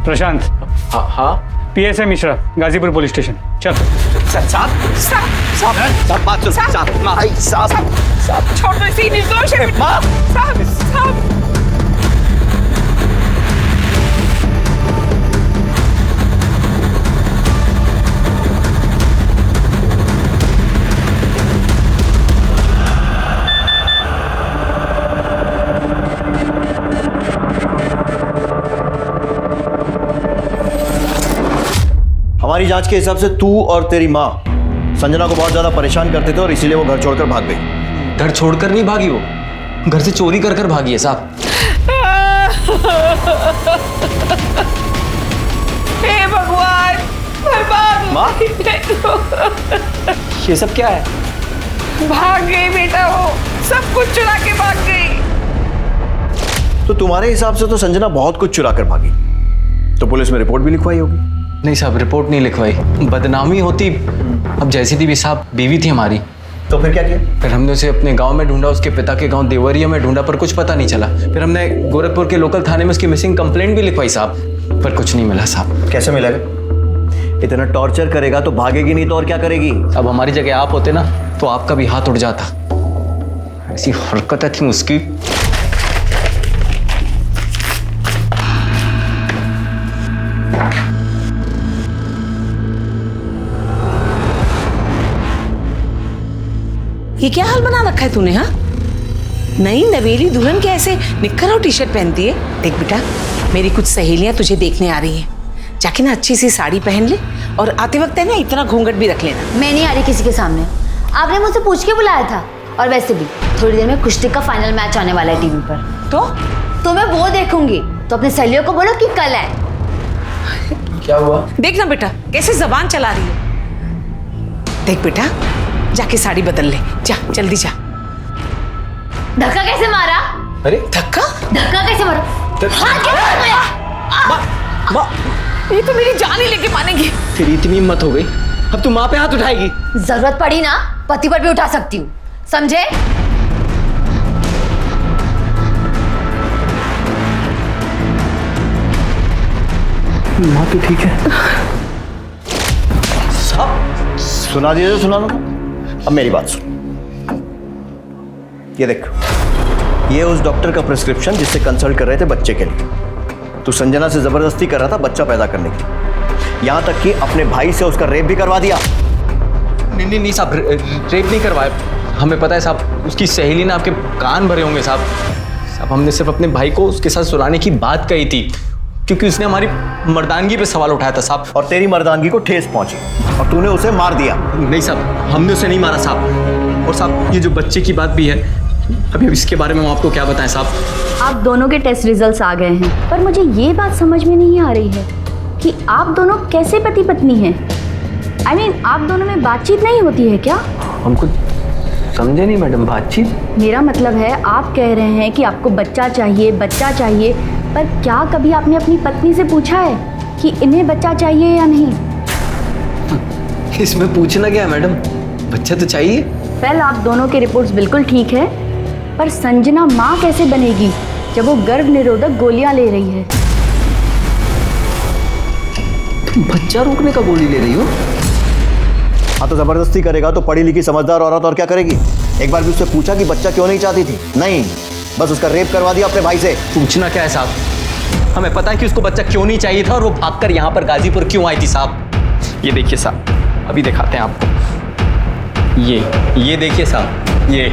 Speaker 10: प्रशांत।
Speaker 23: हाँ,
Speaker 10: PSI Mishra, Ghazipur police station. चल।
Speaker 21: छोड़ दो, इसी निर्दोष है। साहब।
Speaker 20: के हिसाब से तू और तेरी माँ संजना को बहुत ज्यादा परेशान करते थे और इसीलिए वो घर छोड़कर भाग गई।
Speaker 13: घर छोड़कर नहीं भागी, वो घर से चोरी कर भागी है साहब।
Speaker 9: हे भगवान, बर्बाद
Speaker 20: माँ?
Speaker 13: ये सब क्या है?
Speaker 9: भाग गई बेटा, वो सब कुछ चुरा के भाग गई।
Speaker 20: तो तुम्हारे हिसाब से तो संजना बहुत कुछ चुरा कर भागी, तो पुलिस में रिपोर्ट भी लिखवाई होगी।
Speaker 13: नहीं साहब, रिपोर्ट नहीं लिखवाई, बदनामी होती। अब जैसी थी भी साहब, बीवी थी हमारी।
Speaker 20: तो फिर क्या किया?
Speaker 13: फिर हमने उसे अपने गांव में ढूंढा, उसके पिता के गांव देवरिया में ढूंढा, पर कुछ पता नहीं चला। फिर हमने गोरखपुर के लोकल थाने में उसकी मिसिंग कंप्लेंट भी लिखवाई साहब, पर कुछ नहीं मिला साहब।
Speaker 20: कैसे मिलेगा? इतना टॉर्चर करेगा तो भागेगी नहीं तो और क्या करेगी?
Speaker 13: अब हमारी जगह आप होते ना तो आपका भी हाथ उड़ जाता। ऐसी हरकतें थी उसकी।
Speaker 9: ये क्या हाल बना रखा है तूने? हाँ, नई नवेली दुल्हन के ऐसे निक्कर और टी शर्ट पहनती है। देख बेटा, मेरी कुछ सहेलियां तुझे देखने आ रही हैं, जाके ना अच्छी सी साड़ी पहन ले और आते वक्त है ना इतना घूंघट भी रख लेना।
Speaker 11: मैं नहीं आ रही किसी के सामने, आपने मुझसे पूछ के बुलाया था। और वैसे भी थोड़ी देर में कुश्ती का फाइनल मैच आने वाला है टीवी पर, तो मैं वो देखूंगी। तो अपने सहेलियों को बोलो कि कल है।
Speaker 13: क्या हुआ?
Speaker 9: देख ना बेटा कैसे जबान चला रही है। देख बेटा, जाके साड़ी बदल ले, जा जल्दी जा।
Speaker 11: धक्का कैसे मारा?
Speaker 13: अरे
Speaker 9: धक्का
Speaker 11: कैसे मारा? हाँ, क्या मारा?
Speaker 9: ये तो मेरी जान ही लेके मानेगी।
Speaker 13: तेरी इतनी हिम्मत हो गई, अब तू माँ पे हाथ उठाएगी?
Speaker 11: जरूरत पड़ी ना पति पर भी उठा सकती हूँ, समझे?
Speaker 20: माँ तो ठीक है। सब सुना दीजिए, सुना ना। अब मेरी बात सुन, ये देख, ये उस डॉक्टर का प्रिस्क्रिप्शन जिससे कंसल्ट कर रहे थे बच्चे के लिए। तू संजना से जबरदस्ती कर रहा था बच्चा पैदा करने के लिए, यहां तक कि अपने भाई से उसका रेप भी करवा दिया।
Speaker 13: नहीं साहब, रेप नहीं करवाया। हमें पता है साहब, उसकी सहेली ने आपके कान भरे होंगे साहब। साहब हमने सिर्फ अपने भाई को उसके साथ सुलाने की बात कही थी, क्योंकि उसने हमारी मर्दानगी पे सवाल उठाया था साहब।
Speaker 20: और तेरी मर्दानगी को ठेस पहुंची और तूने उसे मार दिया।
Speaker 13: नहीं साहब, हमने उसे नहीं मारा साहब। और साहब ये जो बच्चे की बात भी है, अभी इसके बारे में हम आपको क्या बताएं साहब?
Speaker 11: आप दोनों के टेस्ट रिजल्ट्स आ गए हैं, पर मुझे ये बात समझ में नहीं आ रही है कि आप दोनों कैसे पति पत्नी हैं। I mean, आप दोनों में बातचीत नहीं होती है क्या?
Speaker 13: हम कुछ समझे नहीं मैडम। बातचीत?
Speaker 11: मेरा मतलब है, आप कह रहे हैं कि आपको बच्चा चाहिए, पर क्या कभी आपने अपनी पत्नी से पूछा है कि इन्हें बच्चा चाहिए या नहीं?
Speaker 13: इसमें पूछना क्या है मैडम, बच्चा तो चाहिए।
Speaker 11: वेल, आप दोनों के रिपोर्ट्स बिल्कुल ठीक है, पर संजना माँ कैसे बनेगी जब वो गर्भ निरोधक गोलियां ले रही है?
Speaker 13: तुम बच्चा रोकने का गोली ले रही हो?
Speaker 20: हाँ, तो जबरदस्ती करेगा तो पढ़ी लिखी समझदार औरत और क्या करेगी? एक बार भी उससे पूछा कि बच्चा क्यों नहीं चाहती थी? नहीं, बस उसका रेप करवा दिया अपने भाई से।
Speaker 13: पूछना क्या है साहब, हमें पता है कि उसको बच्चा क्यों नहीं चाहिए था और वो भागकर यहाँ पर गाजीपुर क्यों आई थी साहब। ये देखिए साहब, अभी दिखाते हैं आपको। ये देखिए साहब, ये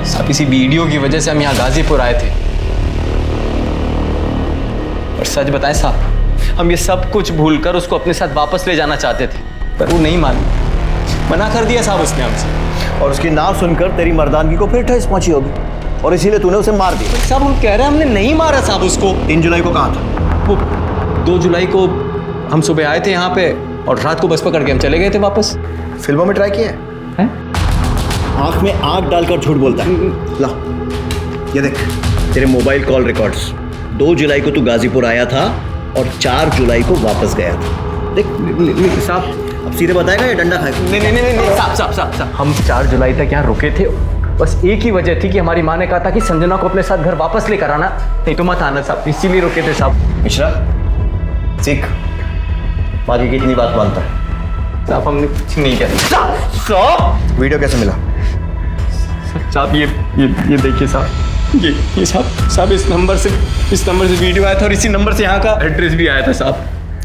Speaker 13: साहब इसी वीडियो की वजह से हम यहाँ गाजीपुर आए थे। और सच बताएं साहब, हम ये सब कुछ भूलकर उसको अपने साथ वापस ले जाना चाहते थे, पर वो नहीं मानी, मना कर दिया साहब उसने हमसे।
Speaker 20: और उसकी नाम सुनकर तेरी मर्दानगी को फिर ठेस पहुंची होगी और इसीलिए तूने उसे मार दिया।
Speaker 13: साहब हम कह रहे हैं हमने नहीं मारा साहब उसको।
Speaker 20: 3 जुलाई को कहाँ था?
Speaker 13: वो 2 जुलाई को हम सुबह आए थे यहाँ पे और रात को बस पकड़ के हम चले गए थे वापस।
Speaker 20: फिल्मों में ट्राई किया है? आंख में आंख डालकर झूठ बोलता है। ला, ये देख तेरे मोबाइल कॉल रिकॉर्ड्स। 2 जुलाई को तू गाजीपुर आया था और 4 जुलाई को वापस गया था। देख
Speaker 13: साहब,
Speaker 20: अब सीधे बताएगा या डंडा खाएगा?
Speaker 13: नहीं साहब, हम 4 जुलाई तक यहाँ रुके थे, बस एक ही वजह थी कि हमारी माँ ने कहा था कि संजना को अपने साथ घर वापस लेकर आना, नहीं तो मत आना साहब, इसीलिए रुके थे साहब।
Speaker 20: मिश्रा, सीख, बाकी कितनी बात मानता है?
Speaker 13: साहब हमने कुछ नहीं किया।
Speaker 20: वीडियो कैसे मिला?
Speaker 13: साहब ये देखिए साहब, ये साहब इस नंबर से वीडियो आया था और इसी नंबर से यहाँ का एड्रेस भी आया था साहब।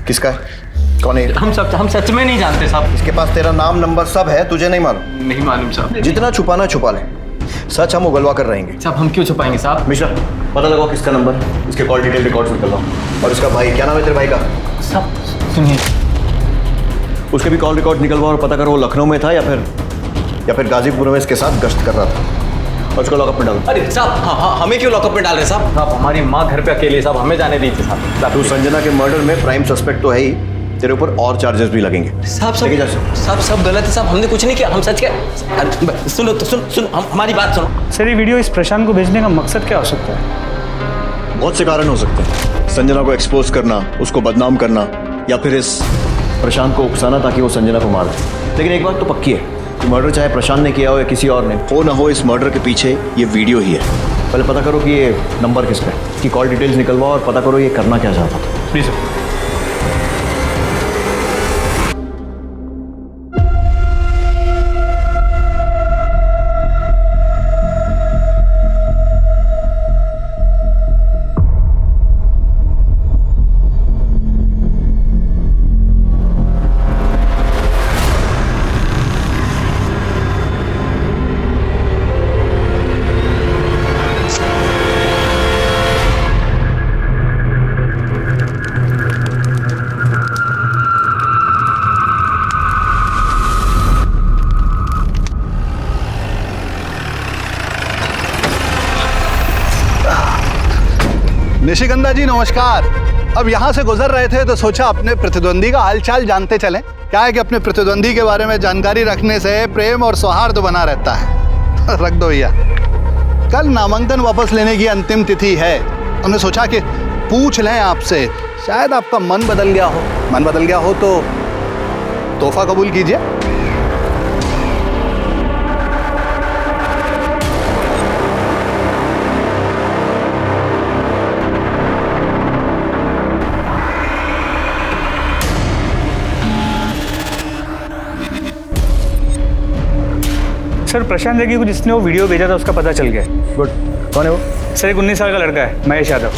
Speaker 20: किसका? कौन है?
Speaker 13: हम सच में नहीं जानते साहब।
Speaker 20: इसके पास तेरा नाम नंबर सब है, तुझे नहीं मालूम?
Speaker 13: नहीं मालूम साहब।
Speaker 20: जितना छुपाना छुपा ले, सच हम उगलवा कर रहेंगे।
Speaker 13: साहब हम क्यों छुपाएंगे साहब?
Speaker 20: मिश्रा, पता लगाओ किसका नंबर, इसके कॉल डिटेल रिकॉर्ड्स निकलवाओ। और इसका भाई, क्या नाम है तेरे भाई का?
Speaker 13: साहब सुनिए,
Speaker 20: उसके भी कॉल रिकॉर्ड निकलवाओ और पता करो वो लखनऊ में था या फिर गाजीपुर में इसके साथ गश्त कर रहा था। और उसको लॉकअप में डालो।
Speaker 13: अरे साहब, हाँ हमें क्यों लॉकअप में डाल रहे हैं साहब? साहब हमारी माँ घर पे अकेली है साहब, हमें जाने दीजिए साहब।
Speaker 20: तू संजना के मर्डर में प्राइम सस्पेक्ट तो है ही, तेरे ऊपर और चार्जेस भी लगेंगे।
Speaker 13: साहब सब गलत है साहब, हमने कुछ नहीं किया, हम सच के। सुनो तो सुन हमारी बात सुनो।
Speaker 10: सर ये वीडियो इस प्रशांत को भेजने का मकसद क्या हो सकता है?
Speaker 20: बहुत से कारण हो सकते हैं। संजना को एक्सपोज करना, उसको बदनाम करना, या फिर इस प्रशांत को उकसाना ताकि वो संजना को मारे। लेकिन एक बात तो पक्की है कि मर्डर चाहे प्रशांत ने किया हो या किसी और ने, हो ना हो इस मर्डर के पीछे ये वीडियो ही है। पहले पता करो कि ये नंबर किसका है, कि कॉल डिटेल्स निकलवाओ और पता करो ये करना क्या चाहता था।
Speaker 10: Please sir.
Speaker 17: निशिगंधा जी नमस्कार। अब यहाँ से गुजर रहे थे तो सोचा अपने प्रतिद्वंदी का हालचाल जानते चलें। क्या है कि अपने प्रतिद्वंदी के बारे में जानकारी रखने से प्रेम और सौहार्द बना रहता है। रख दो भैया। कल नामांकन वापस लेने की अंतिम तिथि है। हमने सोचा कि पूछ लें आपसे, शायद आपका मन बदल गया हो। मन बदल गया हो तो तोहफा कबूल कीजिए।
Speaker 10: सर प्रशांत नेगी को जिसने वो वीडियो भेजा था उसका पता चल गया।
Speaker 20: गुड। कौन है वो?
Speaker 10: सर एक 19 साल का लड़का है, महेश यादव।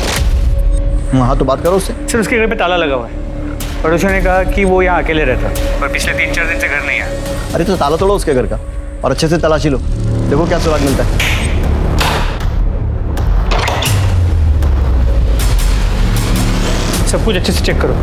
Speaker 20: हाँ तो बात करो उससे।
Speaker 10: सर उसके घर पे ताला लगा हुआ है। पड़ोसियों ने कहा कि वो यहाँ अकेले रहता है और पिछले 3-4 दिन से घर नहीं आया।
Speaker 20: अरे तो ताला तोड़ो उसके घर का और अच्छे से तलाशी लो, देखो क्या सुराग मिलता है।
Speaker 10: सब कुछ अच्छे से चेक करो।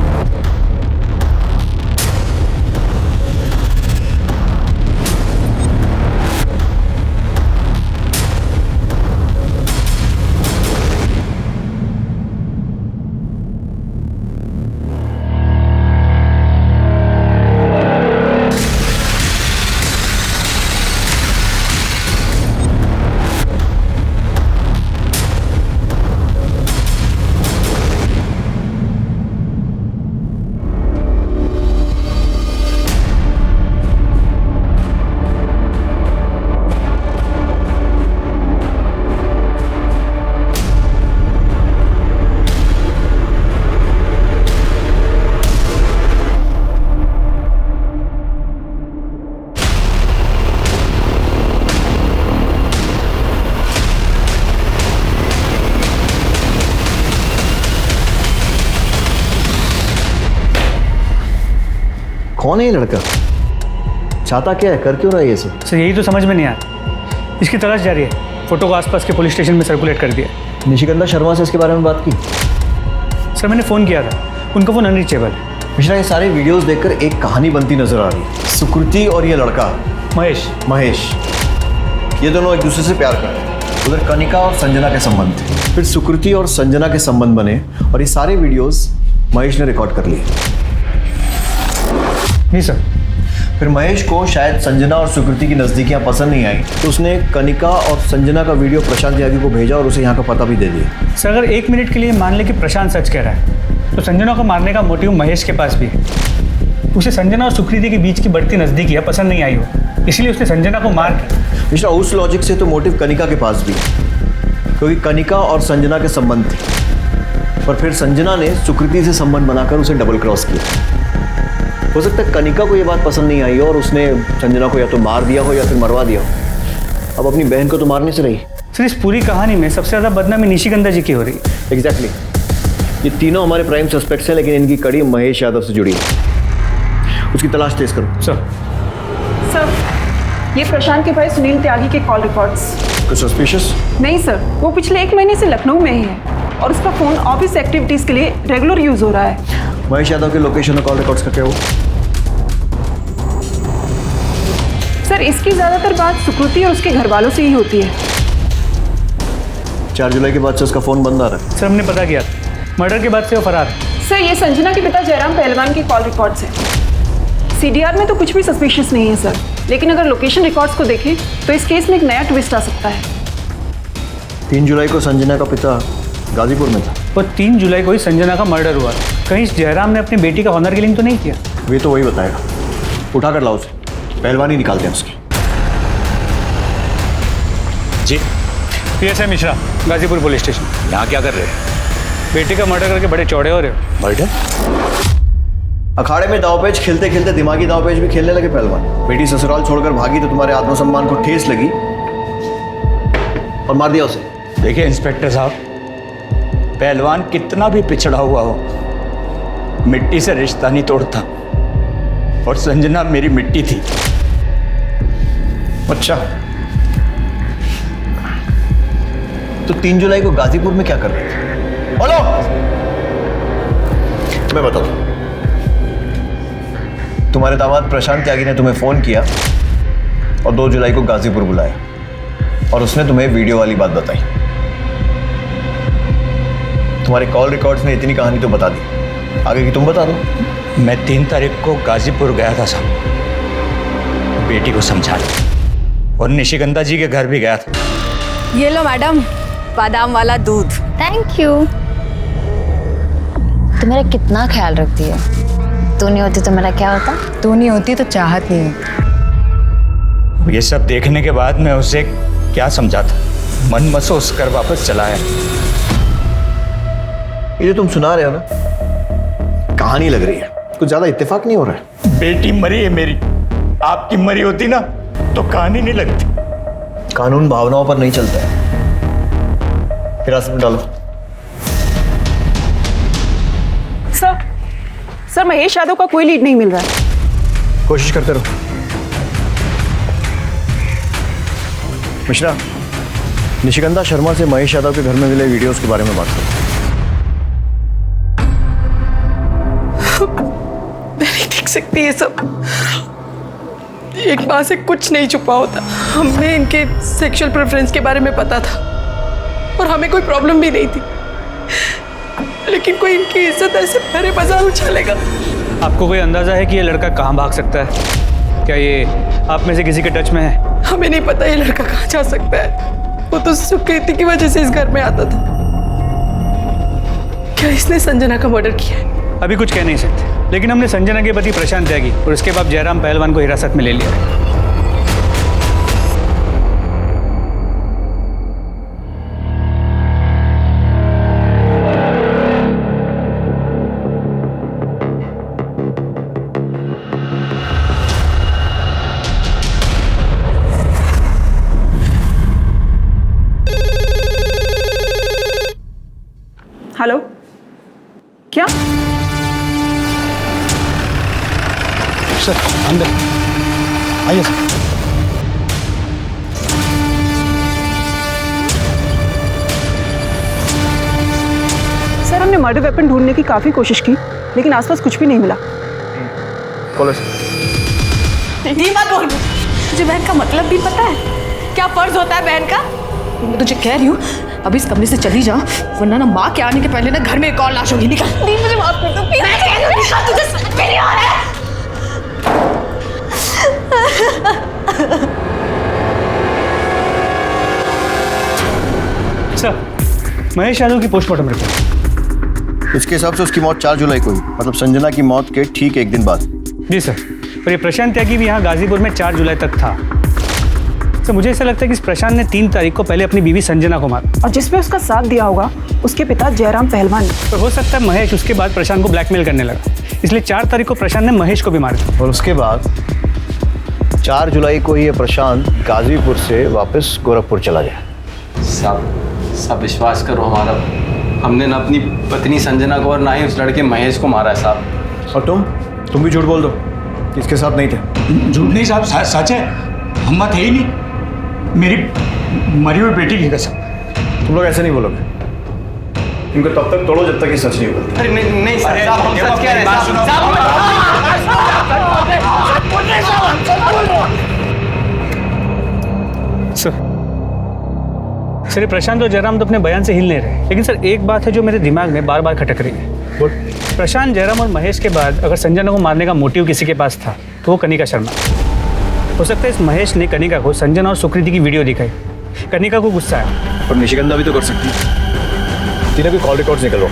Speaker 20: कौन है ये लड़का? चाहता क्या है, कर क्यों रहा है ये सब?
Speaker 10: सर यही तो समझ में नहीं आया। इसकी तलाश जारी है। फोटो को आसपास के पुलिस स्टेशन में सर्कुलेट कर दिया।
Speaker 20: निशिगंधा शर्मा से इसके बारे में बात की?
Speaker 10: सर मैंने फ़ोन किया था, उनका फ़ोन अनरीचेबल है।
Speaker 20: मिश्रा ये सारे वीडियोस देखकर एक कहानी बनती नजर आ रही है। सुकृति और ये लड़का महेश ये दोनों एक दूसरे से प्यार करते हैं। उधर कनिका और संजना के संबंध थे, फिर सुकृति और संजना के संबंध बने और ये सारे वीडियोस महेश ने रिकॉर्ड कर लिए।
Speaker 10: जी सर।
Speaker 20: फिर महेश को शायद संजना और सुकृति की नज़दीकियाँ पसंद नहीं आई तो उसने कनिका और संजना का वीडियो प्रशांत त्यागी को भेजा और उसे यहाँ का पता भी दे दिया।
Speaker 10: सर अगर 1 मिनट के लिए मान ले कि प्रशांत सच कह रहा है तो संजना को मारने का मोटिव महेश के पास भी है। उसे संजना और सुकृति के बीच की बढ़ती नज़दीकियाँ पसंद नहीं आई हो, इसलिए उसने संजना को मार के।
Speaker 20: मिश्रा उस लॉजिक से तो मोटिव कनिका के पास भी है, क्योंकि कनिका और संजना के संबंध थे, पर फिर संजना ने सुकृति से संबंध बनाकर उसे डबल क्रॉस किया। हो सकता है कनिका को ये बात पसंद नहीं आई और उसने संजना को या तो मार दिया हो या फिर मरवा दिया हो। अब अपनी बहन को तो मारने से रही।
Speaker 10: सर इस पूरी कहानी में सबसे ज़्यादा बदनामी निशिगंधा जी की हो रही है।
Speaker 20: एग्जैक्टली। ये तीनों हमारे प्राइम सस्पेक्ट्स हैं, लेकिन इनकी कड़ी महेश यादव से जुड़ी है। उसकी तलाश तेज करो।
Speaker 10: सर
Speaker 22: ये प्रशांत के भाई सुनील त्यागी के कॉल रिकॉर्ड्स।
Speaker 20: कुछ सस्पिशियस?
Speaker 22: नहीं सर, वो पिछले 1 महीने से लखनऊ में ही है और उसका फ़ोन ऑफिस एक्टिविटीज़ के लिए रेगुलर यूज़ हो रहा है।
Speaker 20: महेश यादव के लोकेशन और कॉल रिकॉर्ड्स का क्या हुआ?
Speaker 22: सर, इसकी ज़्यादातर बात सुकृति और उसके घर वालों से ही होती है।
Speaker 20: 4 जुलाई के बाद से उसका फ़ोन बंद आ रहा है।
Speaker 6: सर हमने पता किया, मर्डर के बाद से वो फरार है।
Speaker 22: सर, ये संजना के पिता जयराम पहलवान की कॉल रिकॉर्ड्स हैं। सीडीआर में तो कुछ भी सस्पिशियस नहीं है सर, लेकिन अगर लोकेशन रिकॉर्ड्स को देखें तो इस केस में एक नया ट्विस्ट आ सकता है।
Speaker 20: 3 जुलाई को संजना का पिता गाजीपुर में था
Speaker 6: और 3 जुलाई को ही संजना का मर्डर हुआ। कहीं जयराम ने अपनी बेटी का ऑनर किलिंग तो नहीं किया?
Speaker 20: वे तो वही बताएगा। उठा कर लाओ उसे, पहलवान ही निकालते हैं उसकी।
Speaker 10: जी
Speaker 6: PSI Mishra, Ghazipur police station.
Speaker 10: यहाँ क्या कर रहे हैं?
Speaker 6: बेटी का मर्डर करके बड़े चौड़े हो रहे हो।
Speaker 10: मर्डर?
Speaker 20: अखाड़े में दावपेच खेलते खेलते दिमागी दावपेच भी खेलने लगे पहलवान। बेटी ससुराल छोड़कर भागी तो तुम्हारे आत्मसम्मान को ठेस लगी और मार दिया उसे।
Speaker 12: देखिए इंस्पेक्टर साहब, पहलवान कितना भी पिछड़ा हुआ हो, मिट्टी से रिश्ता नहीं तोड़ता, और संजना मेरी मिट्टी थी।
Speaker 20: अच्छा, तो 3 जुलाई को गाजीपुर में क्या कर रहे थे? बोलो, मैं बताता हूं। तुम्हारे दामाद प्रशांत त्यागी ने तुम्हें फोन किया और 2 जुलाई को गाजीपुर बुलाया और उसने तुम्हें वीडियो वाली बात बताई। तुम्हारे कॉल रिकॉर्ड्स ने इतनी कहानी तो बता दी, आगे की तुम बता दो।
Speaker 12: मैं 3 तारीख को गाजीपुर गया था साहब, बेटी को समझाने, और निशिगंधा जी के घर भी गया था।
Speaker 19: ये लो मैडम, बादाम वाला दूध।
Speaker 11: Thank you. तू मेरा कितना ख्याल रखती है। तू नहीं होती तो मेरा क्या होता?
Speaker 19: तू नहीं होती तो चाहत नहीं होती।
Speaker 12: ये सब देखने के बाद मैं उसे क्या समझाता, मन महसूस कर वापस चला आया।
Speaker 20: ये जो तुम सुना रहे हो ना, कहानी लग रही है, कुछ ज्यादा इत्तेफाक नहीं हो रहा है।
Speaker 12: बेटी मरी है मेरी, आपकी मरी होती ना तो कहानी नहीं लगती।
Speaker 20: कानून भावनाओं पर नहीं चलता है। हिरासत में डालो।
Speaker 22: सर, महेश यादव का कोई लीड नहीं मिल रहा है।
Speaker 20: कोशिश करते रहो। मिश्रा, निशिगंधा शर्मा से महेश यादव के घर में मिले वीडियोस के बारे में बात करो।
Speaker 22: मैं नहीं देख सकती ये सब। एक माँ से कुछ नहीं छुपा होता। हमें इनके सेक्सुअल प्रेफरेंस के बारे में पता था और हमें कोई प्रॉब्लम भी नहीं थी, लेकिन कोई इनकी इज्जत ऐसे भरे बाजार उछालेगा।
Speaker 6: आपको कोई अंदाजा है कि ये लड़का कहाँ भाग सकता है? क्या ये आप में से किसी के टच में है?
Speaker 22: हमें नहीं पता ये लड़का कहाँ जा सकता है। वो तो सुकृति की वजह से इस घर में आता था। क्या इसने संजना का मर्डर किया है?
Speaker 6: अभी कुछ कह नहीं सकते, लेकिन हमने संजना के पति प्रशांत त्यागी और उसके बाद जयराम पहलवान को हिरासत में ले लिया।
Speaker 22: हेलो, क्या?
Speaker 17: सर अंदर आइए सर।
Speaker 22: सर, हमने मर्डर वेपन ढूंढने की काफी कोशिश की, लेकिन आसपास कुछ भी नहीं मिला।
Speaker 19: ये मत बोल, तुझे बहन का मतलब भी पता है? क्या फर्ज होता है बहन का? मैं तुझे कह रही हूँ, अभी इस कमरे से चली जा, वरना ना माँ के आने के पहले ना घर में एक और लाश होगी। निकल। नहीं, मुझे माफ कर दो प्लीज। मैं कह रही हूँ निकल, तुझे समझ में नहीं आ रहा है।
Speaker 6: सर, महेश यादव की पोस्टमार्टम रिपोर्ट।
Speaker 20: इसके हिसाब से उसकी मौत 4 जुलाई को हुई, मतलब संजना की मौत के ठीक 1 दिन बाद।
Speaker 6: जी सर, और ये प्रशांत त्यागी भी यहाँ गाजीपुर में 4 जुलाई तक था। तो मुझे ऐसा लगता है कि इस प्रशांत ने 3 तारीख को पहले अपनी बीवी संजना को मारा,
Speaker 22: और जिसमें उसका साथ दिया होगा उसके पिता जयराम पहलवान।
Speaker 6: तो हो सकता है महेश उसके बाद प्रशांत को ब्लैकमेल करने लगा, इसलिए 4 तारीख को प्रशांत ने महेश को भी मारा।
Speaker 20: और उसके बाद 4 जुलाई को ये प्रशांत गाजीपुर से वापस गोरखपुर चला गया।
Speaker 13: साहब विश्वास करो हमारा, हमने ना अपनी पत्नी संजना को और ना ही उस लड़के महेश को मारा है साहब।
Speaker 20: और तुम भी झूठ बोल दो, इसके साथ नहीं थे।
Speaker 12: झूठ नहीं साहब, सच है। हम थे ही नहीं। मरी हुई बेटी की कसम। तुम लोग ऐसे नहीं बोलोगे, इनको तब तक तोड़ो जब तक ये सच नहीं बोलते।
Speaker 13: अरे नहीं नहीं साहब, हम सच कह रहे
Speaker 6: हैं। सर प्रशांत और जयराम तो अपने बयान से हिल नहीं रहे, लेकिन सर एक बात है जो मेरे दिमाग में बार बार खटक रही है। प्रशांत, जयराम और महेश के बाद अगर संजना को मारने का मोटिव किसी के पास था तो वो कनिका शर्मा। हो सकता है इस महेश ने कनिका को संजना और सुकृति की वीडियो दिखाई, कनिका को गुस्सा आया।
Speaker 20: और निशिगंधा भी तो कर सकती है। तीनों की कॉल रिकॉर्ड्स निकलवा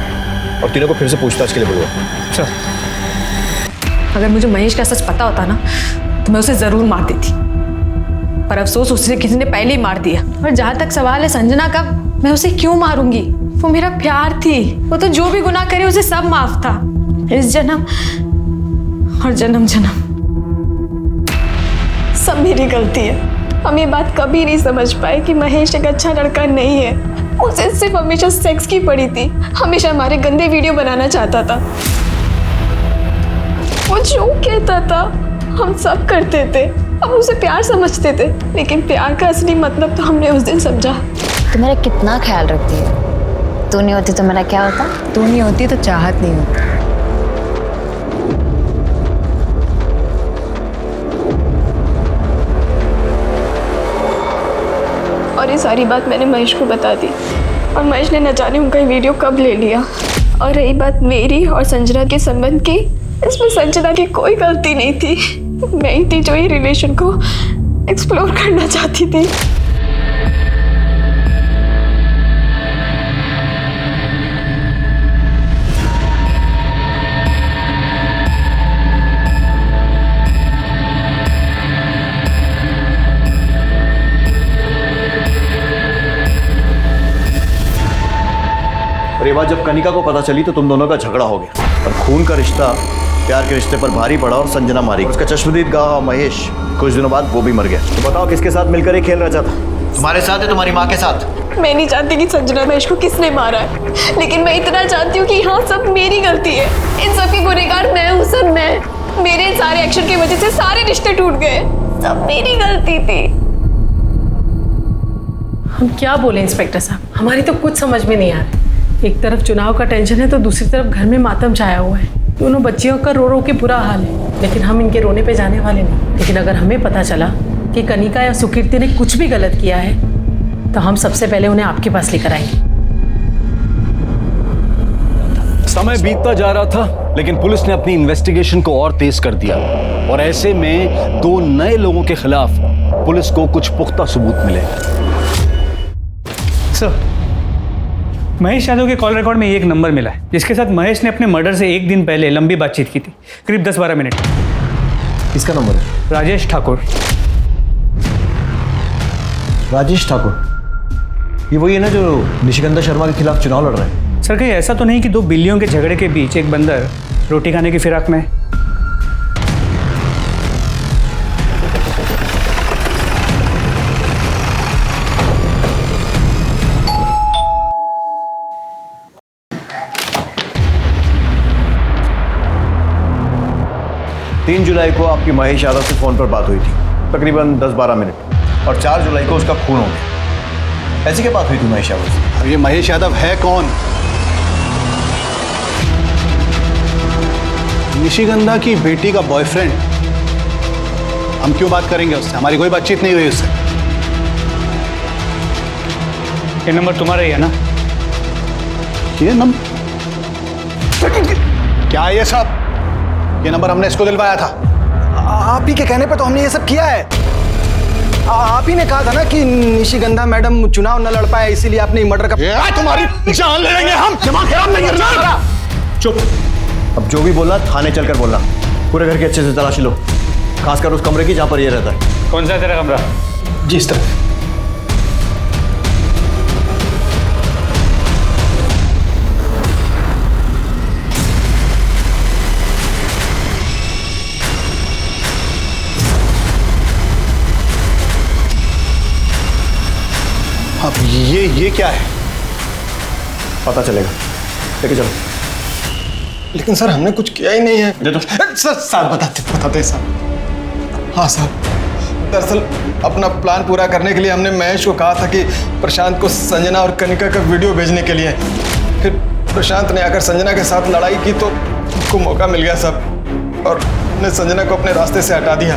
Speaker 20: और तीनों को फिर से पूछताछ के लिए बुलवा।
Speaker 6: सर
Speaker 19: अगर मुझे महेश का सच पता होता ना तो मैं उसे जरूर मार देती, पर अफसोस उसे किसी ने पहले ही मार दिया। और जहां तक सवाल है संजना का, मैं उसे क्यों मारूंगी? वो मेरा प्यार थी, वो तो जो भी गुनाह करे उसे सब माफ था, इस जन्म और जन्म जन्म सब मेरी गलती है। हम ये बात कभी नहीं समझ पाए कि महेश एक अच्छा लड़का नहीं है। उसे सिर्फ हमेशा सेक्स की पड़ी थी, हमेशा हमारे गंदे वीडियो बनाना चाहता था। वो जो कहता था हम सब करते थे, हम उसे प्यार समझते थे, लेकिन प्यार का असली मतलब तो हमने उस दिन समझा।
Speaker 18: तू मेरा कितना ख्याल रखती है। तू नहीं होती तो मेरा क्या होता?
Speaker 19: तू नहीं होती तो चाहत नहीं होती। और ये सारी बात मैंने महेश को बता दी, और महेश ने न जाने उनका वीडियो कब ले लिया। और रही बात मेरी और संजना के संबंध की, इसमें संजना की कोई गलती नहीं थी। मैं ही थी जो ये रिलेशन को एक्सप्लोर करना चाहती थी।
Speaker 20: और ये बात जब कनिका को पता चली तो तुम दोनों का झगड़ा हो गया और खून का रिश्ता प्यार के रिश्ते पर भारी पड़ा और संजना मारी। उसका चश्मदीद गवाह महेश कुछ दिनों बाद वो भी मर गया। तो बताओ किसके साथ मिलकर ये खेल रचा था? तुम्हारे साथ है, तुम्हारी माँ के साथ?
Speaker 19: मैं नहीं जानती कि संजना महेश को किसने मारा है, लेकिन मैं इतना जानती हूँ कि यहाँ सब मेरी गलती है। इन सब की गुनहगार मैं हूँ सर, मैं। मेरे सारे एक्शन की वजह से सारे रिश्ते टूट गए, सब मेरी गलती थी।
Speaker 3: हम क्या बोले इंस्पेक्टर साहब, हमारी तो कुछ समझ में नहीं आ रहा। एक तरफ चुनाव का टेंशन है तो दूसरी तरफ घर में मातम छाया हुआ है। दोनों बच्चियों का रो रो के बुरा हाल है, लेकिन हम इनके रोने पे जाने वाले नहीं। लेकिन अगर हमें पता चला कि कनिका या सुकीर्ति ने कुछ भी गलत किया है तो हम सबसे पहले उन्हें आपके पास लेकर आएंगे।
Speaker 2: समय बीतता जा रहा था, लेकिन पुलिस ने अपनी इन्वेस्टिगेशन को और तेज कर दिया और ऐसे में 2 नए लोगों के खिलाफ पुलिस को कुछ पुख्ता सबूत मिले।
Speaker 6: सर, महेश यादव के कॉल रिकॉर्ड में एक नंबर मिला है जिसके साथ महेश ने अपने मर्डर से एक दिन पहले लंबी बातचीत की थी, करीब 10-12 मिनट।
Speaker 20: किसका नंबर है?
Speaker 6: राजेश ठाकुर।
Speaker 20: राजेश ठाकुर, ये वही है ना जो निशिगंधा शर्मा के खिलाफ चुनाव लड़ रहे हैं?
Speaker 6: सर कहीं ऐसा तो नहीं कि 2 बिल्लियों के झगड़े के बीच एक बंदर रोटी खाने की फिराक में?
Speaker 20: 3 जुलाई को आपकी महेश यादव से फोन पर बात हुई थी, तकरीबन 10-12 मिनट, और 4 जुलाई को उसका खून हो गया। ऐसी क्या बात हुई थी महेश यादव से?
Speaker 17: अब ये महेश यादव है कौन? निशिगंधा की बेटी का बॉयफ्रेंड। हम क्यों बात करेंगे उससे? हमारी कोई बातचीत नहीं हुई उससे।
Speaker 6: ये नंबर तुम्हारा ही है ना?
Speaker 17: ये नंबर क्या है ये सब? ये नंबर हमने इसको दिलवाया था।
Speaker 13: आप ही के कहने पे तो हमने ये सब किया है। आप ही ने कहा था ना कि निशिगंधा मैडम चुनाव न लड़ पाए, इसीलिए आपने मर्डर का।
Speaker 17: तुम्हारी जान ले लेंगे हम, दिमाग खराब नहीं करना।
Speaker 20: चुप। अब जो भी बोलना थाने चलकर बोलना। पूरे घर की अच्छे से तलाशी लो, खासकर उस कमरे की जहां पर ये रहता है।
Speaker 6: कौन सा है तेरा कमरा?
Speaker 13: जी इस तरफ।
Speaker 17: अब ये क्या है?
Speaker 20: पता चलेगा, लेके चलो।
Speaker 13: लेकिन सर हमने कुछ किया ही नहीं है।
Speaker 20: दे दो।
Speaker 13: सर बताते सर। हाँ सर,
Speaker 7: दरअसल अपना प्लान पूरा करने के लिए हमने महेश को कहा था कि प्रशांत को संजना और कनिका का वीडियो भेजने के लिए। फिर प्रशांत ने आकर संजना के साथ लड़ाई की तो उसको मौका मिल गया सब, और ने संजना को अपने रास्ते से हटा दिया।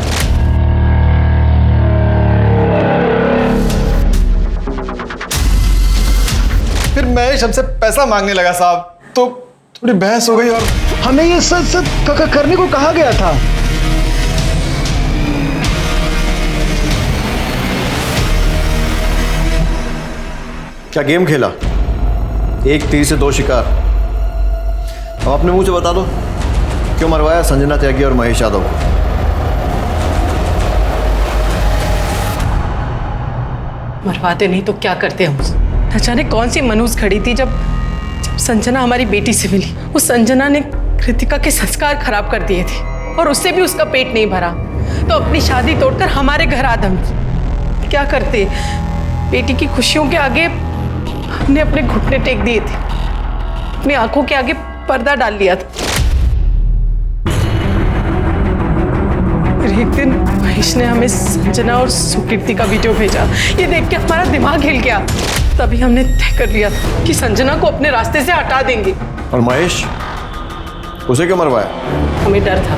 Speaker 7: फिर महेश हमसे पैसा मांगने लगा साहब, तो थोड़ी बहस हो गई और
Speaker 2: हमें ये सब करने को कहा गया था।
Speaker 20: क्या गेम खेला? एक तीर से दो शिकार। अब अपने मुंह से बता दो क्यों मरवाया संजना त्यागी और महेश यादव को?
Speaker 22: मरवाते नहीं तो क्या करते हम? न जाने कौन सी मनूस खड़ी थी जब संजना हमारी बेटी से मिली। उस संजना ने कृतिका के संस्कार खराब कर दिए थे और उससे भी उसका पेट नहीं भरा, तो अपनी शादी तोड़कर हमारे घर आदम। क्या करते? बेटी की खुशियों के आगे हमने अपने घुटने टेक दिए थे, अपनी आंखों के आगे पर्दा डाल लिया था। फिर एक दिन महेश ने हमें संजना और सुकीर्ति का वीडियो भेजा। ये देख के हमारा दिमाग हिल गया। तभी हमने तय कर लिया था कि संजना को अपने रास्ते से हटा देंगे।
Speaker 20: और महेश, उसे क्यों मरवाया?
Speaker 22: हमें डर था,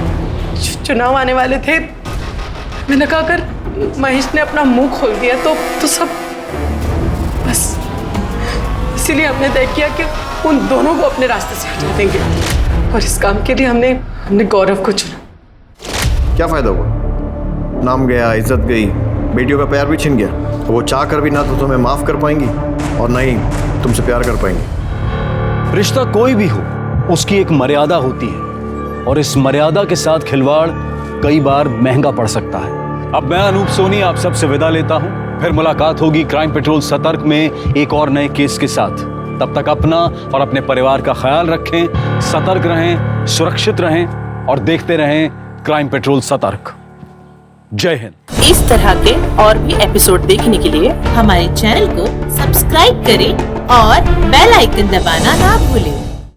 Speaker 22: चुनाव आने वाले थे। मैंने कहा अगर महेश ने अपना मुंह खोल दिया तो सब बस, इसीलिए हमने तय किया कि उन दोनों को अपने रास्ते से हटा देंगे। और इस काम के लिए हमने गौरव को चुना।
Speaker 20: क्या फायदा हुआ? नाम गया, इज्जत गई, बेटियों का प्यार भी छिन गया। वो चाह कर भी ना तो तुम्हें माफ कर पाएंगी और ना ही तुमसे प्यार कर पाएंगी।
Speaker 2: रिश्ता कोई भी हो, उसकी एक मर्यादा होती है, और इस मर्यादा के साथ खिलवाड़ कई बार महंगा पड़ सकता है। अब मैं अनूप सोनी आप सबसे विदा लेता हूं। फिर मुलाकात होगी क्राइम पेट्रोल सतर्क में एक और नए केस के साथ। तब तक अपना और अपने परिवार का ख्याल रखें, सतर्क रहें, सुरक्षित रहें और देखते रहें क्राइम पेट्रोल सतर्क। जय हिंद।
Speaker 14: इस तरह के और भी एपिसोड देखने के लिए हमारे चैनल को सब्सक्राइब करें और बेल आइकन दबाना ना भूलें।